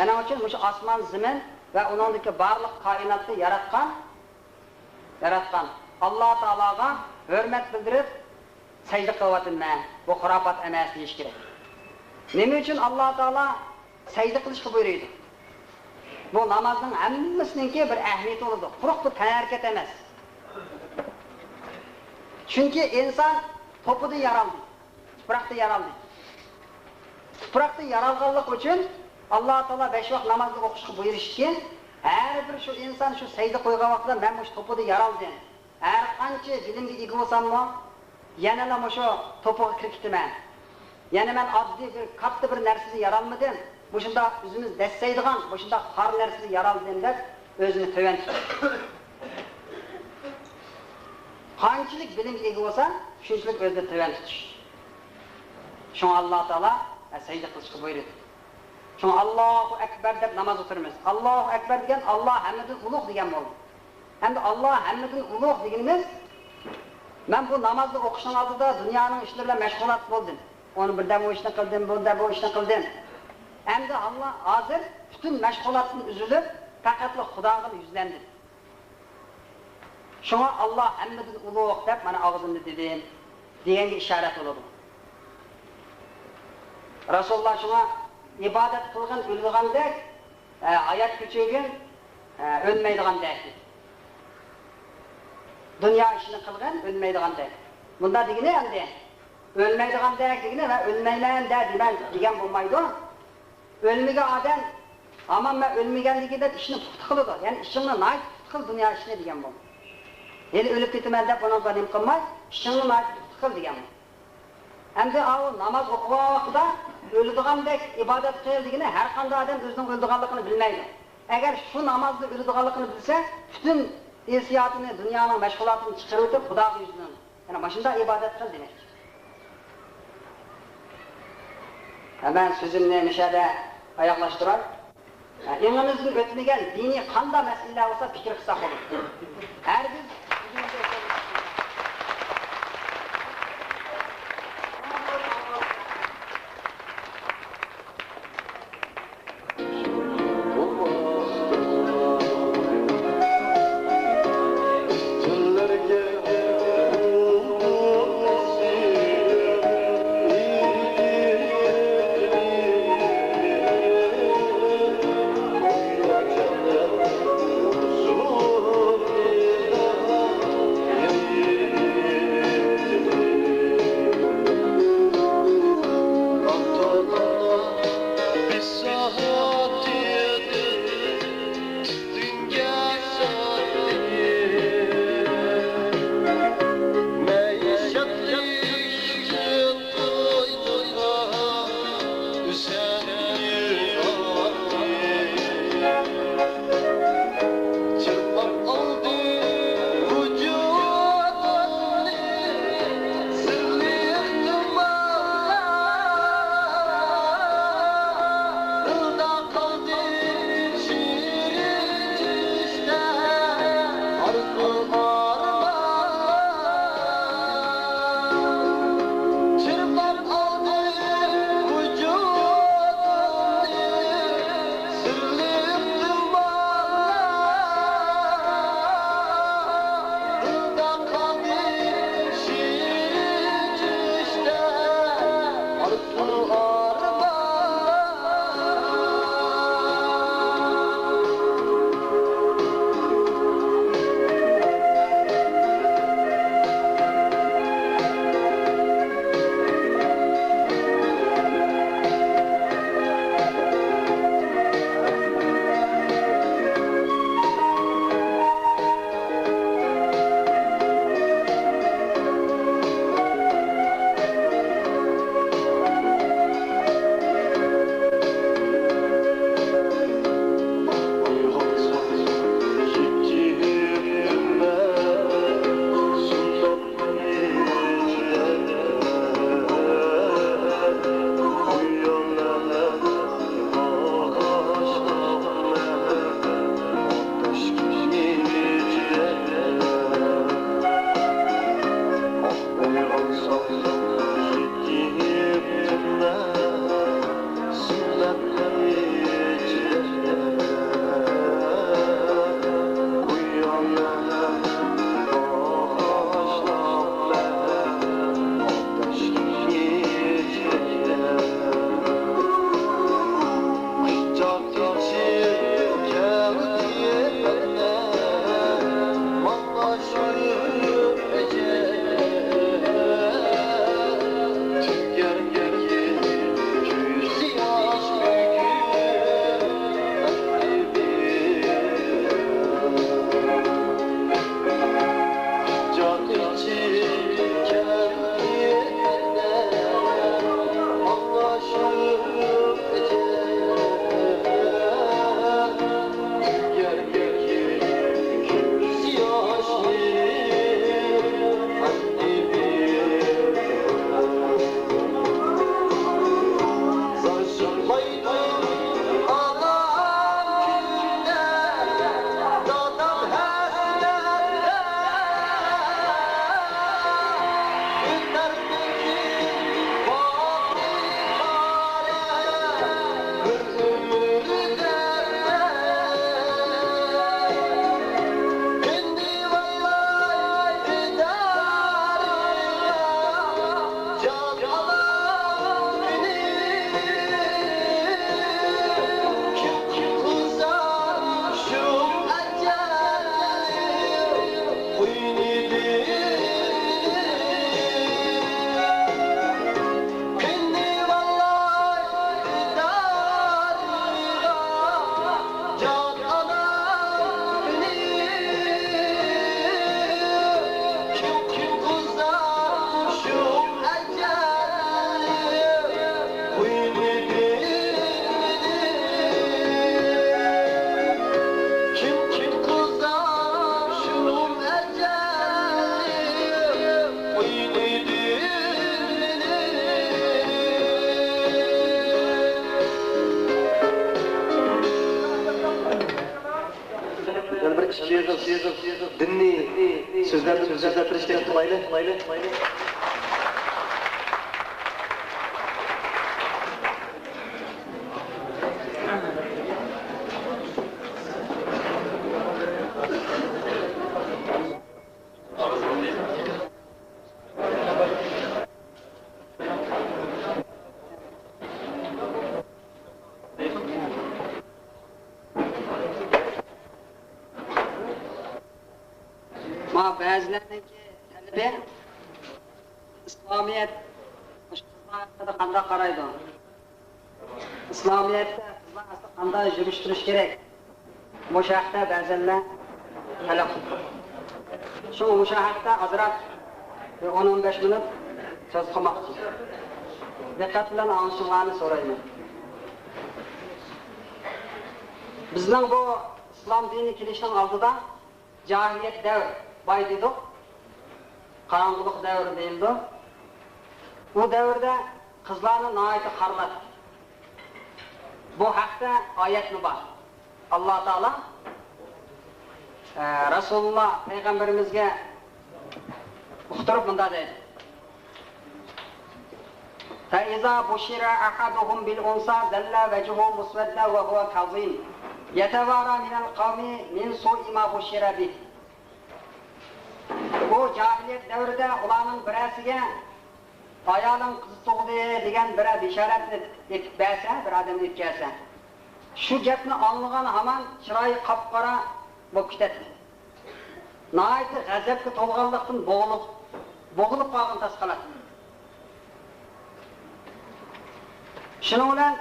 Ana uchun shu osmon, zamin va uningdagi barliq koinotni yaratgan Alloh taologa hurmat bildirib secde kılavatınmen, bu xurafat emas deyish kerak. Nima uchun Alloh taolo secde qilishga buyurdi? Bu namozning hammasiningki bir ahamiyati bo'ladi. Quruq bir hareket emas. Chunki inson to'pida yaraldi. Tuproqda yaraldi. Tuproqda yaralganlik uchun Alloh taolo 5 vaqt namozni o'qishga buyurishgan. Har bir shu inson shu sayda qo'ygan vaqtda men mush to'pida yaraldim. Har qancha bilimga ega bo'lsammi, yana shu to'piga kirib ketaman. Yana men oddiy bir katta bir narsaga yaralmadim. Bu shunda o'zimiz dassaydigan, bu shunda qor narsaga yaraldim deb o'zini töven tutdi. Qanchalik bilimga ega bo'lsa, shunchalik o'zini töven tutish. Şun Allah Teala secde kılışkı buyurdu. Şun Allahu Ekber deb namaz oturmaz. Allahu Ekber degen Allah hamdin ulug' degan bo'ldi. Hem de Allah hamdin ulug' deganimiz men bu namozni o'qishning oldida dunyoning ishlari bilan mashg'ulot bo'ldim. Onu birdan bu ishni qildim, birdan bu ishni qildim. Hem de Allah hozir bütün mashg'ulotdan uzilib, faqatli Xudoga yuzlandi. Şuna Allah hamdin ulug' deb mana og'zimda dedim deganga ishorat bo'ladi. Rasulullah şuna ibadet kılgın, ölgündek, hayat küçüğün, ölmeydiğindek. Dünya işini kılgın, ölmeydiğindek. Bunda digine endi, ölmeydiğindek digine ve ölmeyleyen digen bulmaydı. Ölmege adam, aman ben ölmegenliğinde işini puhtu kılıdı. Yani işini nait puhtu kıl dünya işini digen bu. Yani ölüp bitimende buna zalim kılmay, işini nait puhtu kıl digen bu. Hem de o namaz okuğa vaxtida ölüdüğandek ibadet kıyıldığını her qanday adam özünün öldüğanlıqını bilmeydi. Eğer şu namazda ölüdüğanlıqını bilse, bütün hissiyatını, dünyanın meşgulatını çıkarıp Xudoga yüzünün. Yani başında ibadet kıl demek. Hemen sözümle müşahede ayaklaştırar. Elimizin ötmegen dini qanday meseleler olsa fikir kısak olur. Her biz bir ikki dinniy so'zlarni o'zgartirishga qilayli. Ba'zilarniki talibi İslamiyet qizlarga qanday qaraydi? İslamiyetda qizlar aslida qanday yurishtirish kerak? Bu haqda ba'zilar talab qildi. Shu haqda azroq 10-15 minut so'z qilmoqchi. Diqqat bilan anglashinglarni so'rayman. Bizning bu islom dini kelishning oldida cahiliyet devr bay dedik, karanlık devri deyildi. Bu devirde kızlarını naiti harladı. Bu hakta ayet mi var? Allah Teala Resulullah Peygamberimizge uqtirib bunda deydi. فَإِذَا بُشِرَ أَحَدُهُمْ بِالْأُنْسَى دَلَّ وَجْهُهُ مُسْوَدًّا وَهُوَ كَظِيمٌ يَتَوَارَى مِنَ الْقَوْمِ مِنْ سُوءِ مَا بُشِرَ بِهِ. Bu cahiliyet devrinde ulanın birisiga ayolning qizi tug'di degan bir bishorat etib bersa, bir odam yetkazsa, shu gapni anglagan hamon chiroyi qop-qora bo'lib ketadi. Nihoyat g'azabga to'lganlikdan bo'g'ilib qolgan tasqaladi. Shuning bilan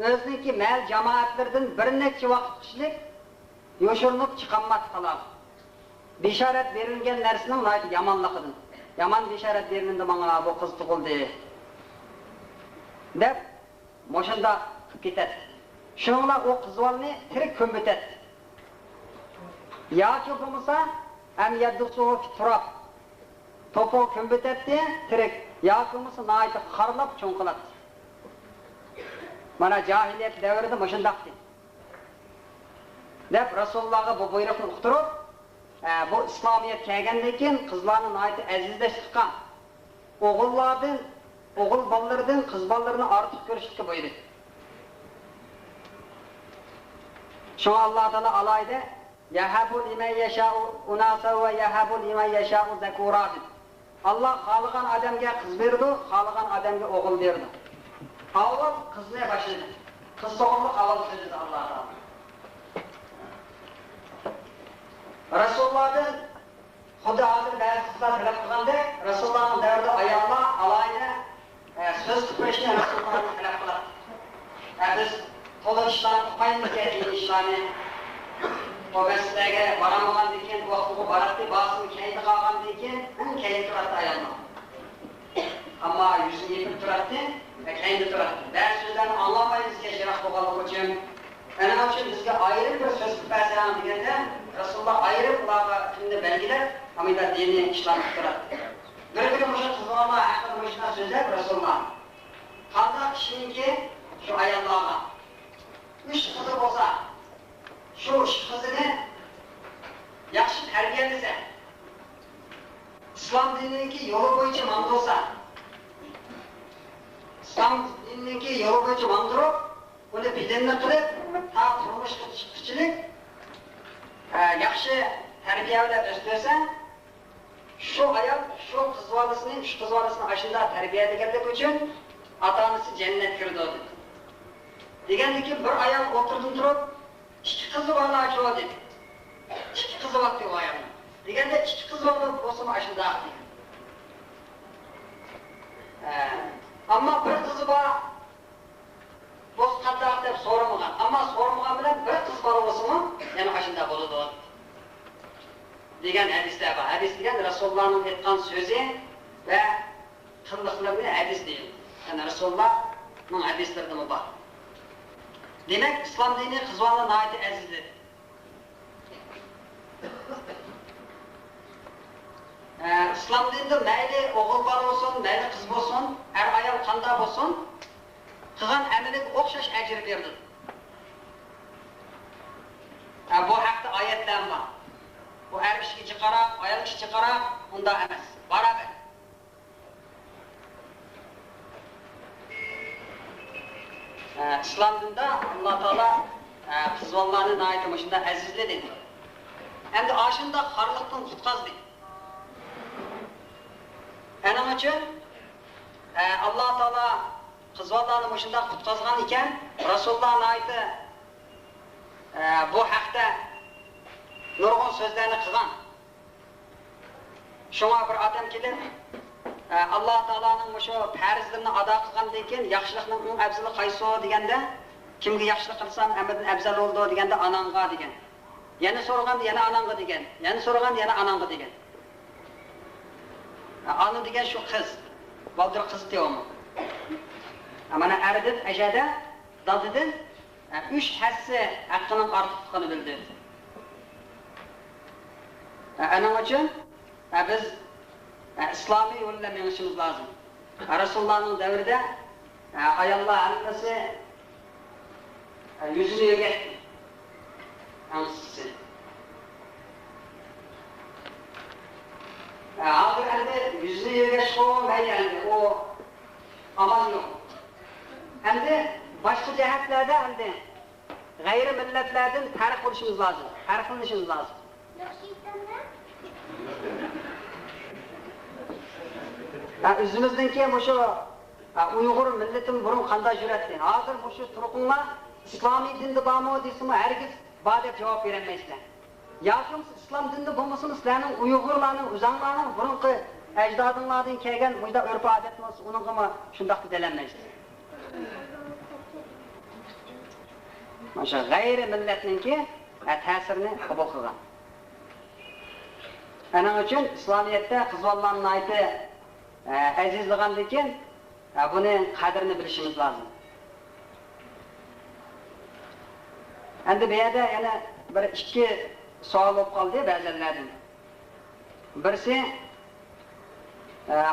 o'ziniki mal jamoatlardan bir necha vaqt ishlik yo'shirinib chiqammat qiladi. Bisharat berilgan narsaning nihoyat yomonligidan. Yomon bisharat berildi menga bu qiz tug'ildi deb moshanda qilib ketadi. Shuningla o qizlarni tirik ko'mbitadi. Yoki bo'lmasa am yaddusuhu fi turab. To'po ko'mbitadi tirik. Yoki bo'lmasa nihoyat xarlab cho'nqiladi. Mana cahiliyet devrida moshundaqdi. Deb Rasulullohga bu buyruqni uqtirib bu İslamiyet kelgandan keyin qizlarni nihoyat azizlashtirgan. O'g'illardan, o'g'il bolalardan qiz bolalarini ortiq ko'rishga buyurdi. Şuna Allah Teala alayda yahabu limen yasha'u unasa ve yahabu limen yasha'u zakurat. Allah xalqan odamga qiz berdi, xalqan odamga o'g'il berdi. Avval qizni boshladi. Qiz tug'ildi avval dedi Allah Teala. Resulullah'ın Xudo hozir ba'zi qizlar talab qilganda Resulullah'ın davrida ayollar alayda söz qilishni Resulullah'ın talab qiladi. Biz to'liq ishlarni qilmaymiz degan ishlarni o masalaga boramagandan keyin vaqtga boradi, ba'zini keyinga qolgandan keyin keyin turadi ayollar. Ammo yuzini yepib turadi va keyinga turadi. Ba'zi so'zlarni anglamaymiz kechroq bo'lganligi uchun ana uchun bizga ayrim bir so'z qilpasan deganda Rasulullah ayırıp ularga şimdi belgiler, amida dini işler tutturadi. Bir muşa qizlarga haqida muşuna so'zlab Rasulullah. Qanday kishiniki shu ayollarga 3 qizi bo'lsa, shu 3 qizini yaxshi tarbiyalasa, islom dinidagi yo'li bo'yicha mandolsa, islom dinidagi yo'li bo'yicha mandurib, uni bilimni qilib, ta turmush qilishchilik yaxshi tarbiyalab o'stirsa, shu ayol shu qizbolasini ashunda tarbiyalaganligi uchun ota-onasi jannatga kirdi. Degandiki bir ayol o'tirdi turib, 2 qizi bola ochdi. 2 qizi bor deb ayol. Deganda 2 qizi bor bo'lsa ashunda. Ammo bir qizi bor bo'z qaddoq deb so'ramagan. Ammo so'ramagan bilan bir qiz bola bo'lsa-mu, yana ashunda bo'ladi. Degan hadisda bor. Hadis degan Rasulullohning aytgan so'zi va qilliqlarini hadis deydi. Yani Rasulullahning hadislarida bor. Demek İslam dini qizlarga nihoyat azizdir. İslam dinida mayli o'g'il bola bo'lsin, mayli qiz bo'lsin, har ayol qanday bo'lsin, qilgan amaliga o'xshash ajr berdi. Bu haqda oyatlar bor. kishiga qarab, ayol kishiga qarab, unda emas. Barabar. İslam dinida Alloh taolo qizlarni naytib shunda azizladi. Endi ashunda xorliqdan qutqazdi. Aning uchun Alloh taolo qizlarni shunda qutqazgan ekan, Rasululloh aytdi bu haqda nurg'un so'zlarni qilgan. Shunga bir odam kelib Alloh taoloning o'sha farzlarini ado qilgandan keyin yaxshilikning eng afzali qaysi deganda, kimga yaxshilik qilsam amalidan afzal bo'ldi deganda onangga degan. Yana so'raganda yana onangga degan. Yana so'raganda yana onangga degan. Ona degan shu qiz. Baldır qiz deyapman. Mana erdib ajada dadidan 3 hassa haqqining ortiqligini bildi. Ana uchun biz İslami yo'lda menishimiz lozim. Rasulullohning davrida ayollar hammasi yuzini yuvgan. Hammasi. Hozir endi yuzini yuvgash qo'ymaydi, o amal yo'q. Endi boshqa jihatlarda endi g'ayri millatlardan farq qilishimiz lozim. Farqlanishimiz lozim. O'zimizdanki o'sha Uyg'ur millatim burun qanday yuradi? Hozir o'sha turqinlar islomiy dinda bormi deysizmi, hargiz bor deb javob berolmaysizlar. Yoki islom dinida bo'lmasa, sizlarning Uyg'urlarning, o'zinglarning burunqi ajdodinglardan kelgan buyda urf-odat bo'lsa, uningga shunday delanmaysiz. Mana g'ayri millatningki ta'sirini qabul qilgan. Ana uchun islomiyatda qizlarning aytib azizligandan keyin buning qadrini bilishimiz lozim. Endi bu yerda yana bir ikki savol bo'lib qoldi ba'zilardan. Birisi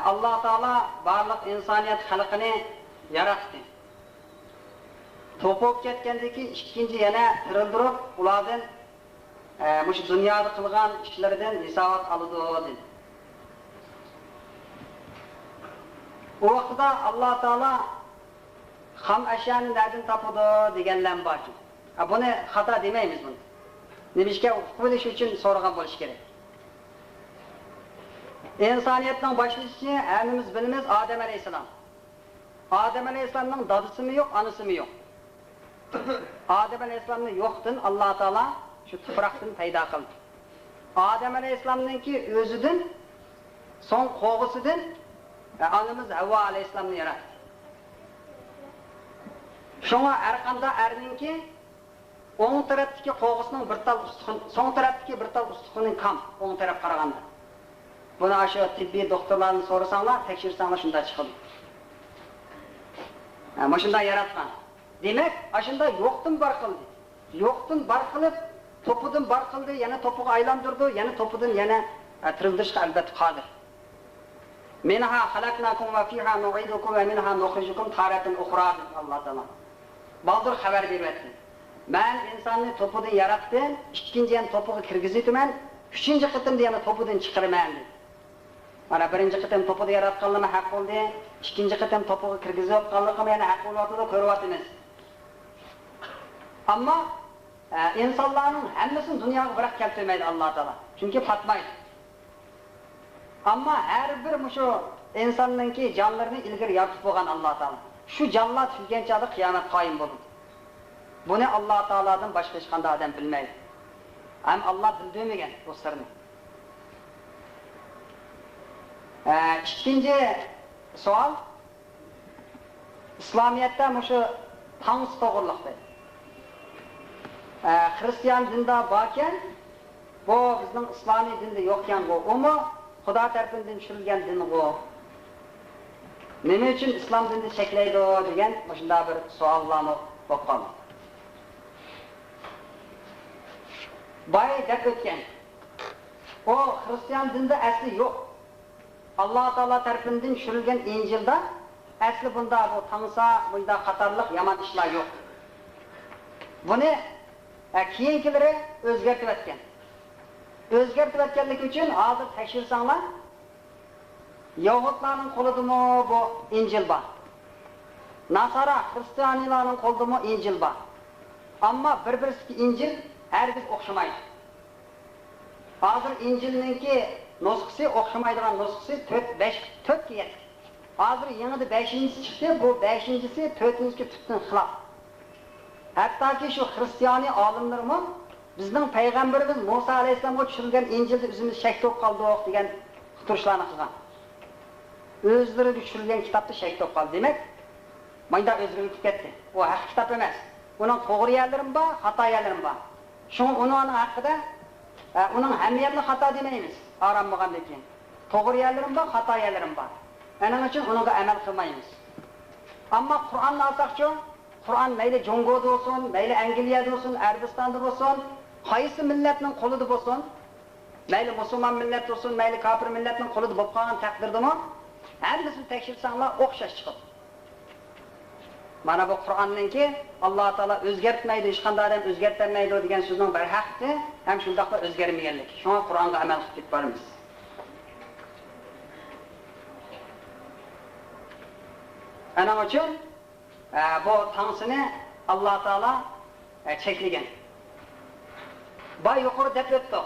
Alloh taolo barliq insoniyat xalqini yaratdi. To'pib ketgandan keyin ikkinchi yana tirildirib, ulardan mush dunyoda qilgan ishlaridan hisobot oladi dedi. O vaqtda Alloh taolo ham ashyoni nereden topadi deganlar bor. Buni xato demaymiz buni. Nimishga qo'yish uchun so'ragan bo'lish kerak. İnsaniyatning boshlanishi hammamiz bilamiz Adem alayhisalom. Adem alayhisalomning dadisimi yo'q, onasimi yo'q. Adem alayhisalomni yo'qdan Alloh taolo shu tuproqdan paydo qildi. Adem alayhisalomningki o'zidan so'ng qo'g'isidan anamiz Havvo alayhisalomni yaratdi. Shunga har qanday erninki o'ng tarafdagi qo'g'isining bir tal ustun, so'ng tarafdagi bir tal ustunining kam o'ng taraf qaraganda. Buni aşu tibbiy doktorlarni so'rasanglar, tekshirsanglar shunda chiqadi. Mana shunday yaratgan. Demak, ashunda yo'qdan bar qildi. Yo'qdan bar qilib, to'pidan bar qildi, yana to'piga aylantirdi, yana to'pidan yana tirildirishga albatta qodir. Minha xalaqnakum va fiha nu'idukum va minha nukhrijukum taratan ukhra Alloh taolo. Baldır xabar beryapti. Men insonni to'pidan yaratdim, ikkinchi ham to'piga kirgizdim, uchinchi qitimda yana to'pidan chiqaraman dedi. Mana birinchi qitim to'pida yaratganligim haq bo'ldi, ikkinchi qitim to'piga kirgizib qolganligim yana haq bo'lyapti, ko'ryapmiz. Ammo insonlarning hammasini dunyoga bırak keltirmaydi Alloh taolo. Chunki fatmaydi. Ammo har bir mushu insonningki jonlarini ilgari yaratib qo'ygan Alloh taolo. Shu jonlar tugagancha qiyomat qoyim bo'ladi. Buni Alloh taolodan boshqa hech qanday odam bilmaydi. Ham Alloh bildirmagan bu sirni. İkinci savol İslamiyatda mushu tangs to'g'riliqda. Hristiyan dinda borken bu bizning islomiy dinda yo'qkan bu. Umi Xudo tarafidan tushirilgan din bu. Nima uchun islom dinini cheklaydi degan shunday bir savollarni bo'lgan. Bay deb o'tgan. O Hristiyan dinda asli yo'q. Alloh taolo tarafidan tushirilgan Injilda asli bunda bu tansa, bunda qatorliq yomon ishlar yo'q. Buni keyinchilari o'zgartirib o'tgan. o'zgartib o'tganligi uchun hozir tekshirsanglar, Yahudlarning qo'lidami bu Injil bor. Nasara, Xristianlarning qo'lidami Injil bor. Ammo bir-birisiga Injil hargiz o'xshamaydi. Hozir Injilninki nusxasi o'xshamaydigan nusxasi 4 ga yetdi. Hozir yanada 5-inchisi chiqdi, bu 5-inchisi 4-ga tutdan xilof. Hattoki shu xristianiy olimlarmi bizning payg'ambarimiz Musa alayhisolamga tushirilgan Injilni o'zimiz shak to'p qoldik degan turishlarni qilgan. O'zlariga tushirilgan kitobda shak to'p qoldi. Demak, mayda o'zgarib ketdi. Bu haq kitob emas. Uning to'g'ri yerlari bor, xato yerlari bor. Shuning uning haqida uning hamiyatni xato demaymiz. Aram bo'lgandan keyin. To'g'ri yerlari bor, xato yerlari bor. Aning uchun uniga amal qilmaymiz. Ammo Qur'onni olsaqchi, Qur'on mayli Jongoda bo'lsin, mayli Angliyada bo'lsin, Arabistonda bo'lsin, qaysi millatning qo'lida bo'lsin, mayli musulmon millat bo'lsin, mayli kofir millatning qo'lida bo'lib qolgan taqdirdami, hammasini tekshirsanglar o'xshash chiqadi. Mana bu Qur'onningki Alloh taolo o'zgartmaydi, hech qanday odam o'zgartirmaydi degan so'zning bir haqqi ham shundaqla o'zgarmaganlik. Shunga Qur'onga amal qilib boramiz. Ana uchun bu tansini Alloh taolo cheklagan. Boy yuqori deb o'tdik.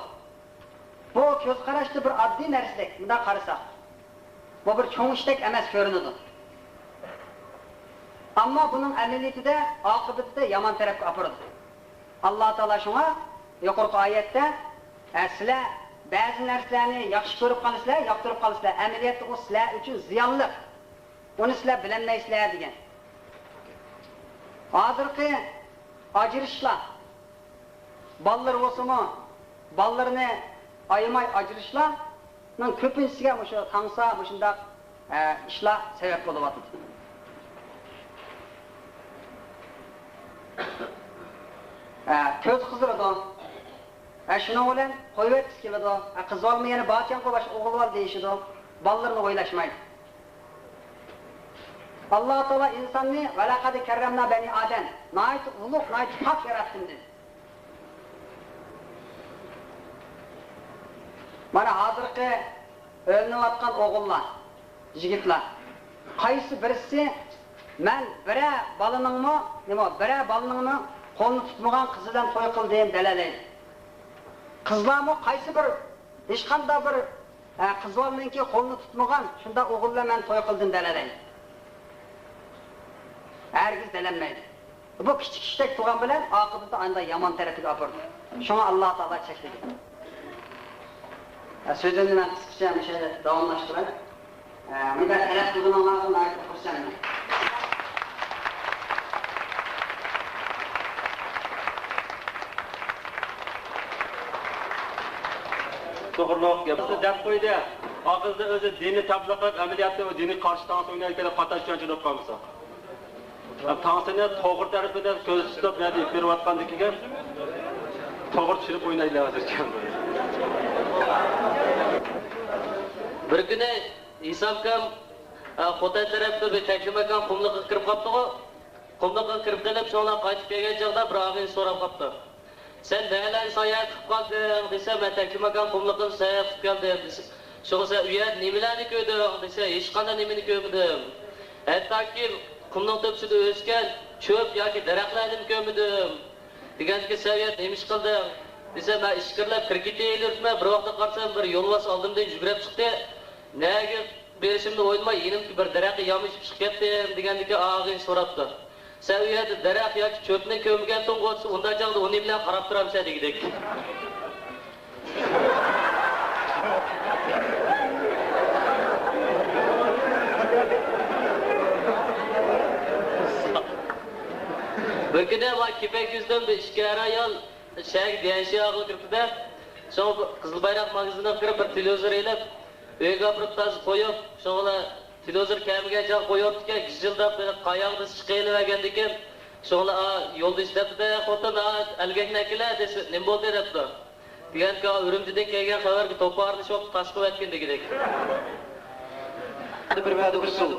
Bu ko'z qarashda bir oddiy narsadek, bunda qarasak. Bu bir cho'ng ishdak emas ko'rinadi. Ammo buning amaliyotida, oqibatda yomon tarafga olib boradi. Alloh taolo shunga yuqorqi oyatda sizlar ba'zi narsalarni yaxshi ko'rib qolasizlar, yoqtirib qolasizlar. Amaliyotda u sizlar uchun ziyonli. Uni sizlar bilolmaysizlar degan. Hozirgi ajrashlar ballar bo'lsa-mu, ballarni ayamay ajrashlarning ko'pinchisiga o'sha tansa, shunday ishlar sabab bo'lyapti. Ko'z qizdiradi. Shuna bilan qo'yib keladi. Qiz olmayani ba'chan qo'bash o'g'il ol deyishidi. Ballarni o'ylashmaydi. Alloh taolo insonni valaqad karramna bani Adam, nayt ulug', nayt haq yaratdim dedi. Mana hozirgi o'linayotgan o'g'illar, yigitlar, qaysi birisi men bira balaningmi, bira balaningmi qo'lni tutmagan qizidan to'y qildim dalalaydi. Qizlarmi qaysi bir hech qanday bir qizlarninki qo'lni tutmagan shunda o'g'illar men to'y qildim dalalaydi. Herkes delenmeydi. Bu küçük iştek tuğan bilen akıbında anda yaman tarafiga olib bordi. Şuna Allah Taala chekladi. Sözümni men qisqacha bir şey davomlashtirib, bunda talab qilganlarni aytib qo'ysam. To'g'riroq gapni deb qo'ydi. Og'izda o'zi dini tabliq qilib, amaliyotda o dini qarshi tans o'ynayotgan qattiq tushunchini qolmasa. Tansini to'g'ri tarafida ko'z tutib nadi berayotganligiga to'g'ri tushirib o'ynaylar hozircha. Bir kuni Isofkam Xitoy tarafda bir takshimakan qumliqqa kirib qopdi-ku. Qumliqqa kirib kelib, shunga qaytib kelgan chaqda bir og'in so'rab qopdi. Sen nelar sayohat qilib qolding desa, men takshimakan qumliqqa sayohat qilib keldim. Shunga u yer nimalarni ko'rdim desa, hech qanday nimani ko'rmadim. Hattoki qumning tepsida o'sgan cho'p yoki daraxtlarni ko'rmadim. Deganki sayohat nima ish qildim desa, men ishqirlab kirgitaylarman, bir vaqtda qarsam bir yo'lvas oldimdan yugurib chiqdi. Nega berishimni o'ylamay, yenimki bir daraxtga yomishib chiqib ketdim degandiki og'in so'rabdi. Sen u yerda daraxt yoki cho'pni ko'mgan to'ng'otsa, unda chog'da uni bilan qarab turamsan degidek. Bir kuni va kepak yuzdan bir ishkar ayol shayx deyishi og'il kirdi-da, so'ng Qizil Bayroq magaziniga kirib bir televizor elib, uyga birib tazib qo'yib, so'ngla televizor kamiga joy qo'yibdi-ki, gijildab qayoqda chiqayli degandikim, so'ngla yo'lda ishlabdi-da, xotin algaknakilar desa, nima bo'ldi debdi. Deganki, Urumchidan kelgan xabarga to'parni shoq tashqib o'tgan degidek. Bir va'da usul.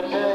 Öte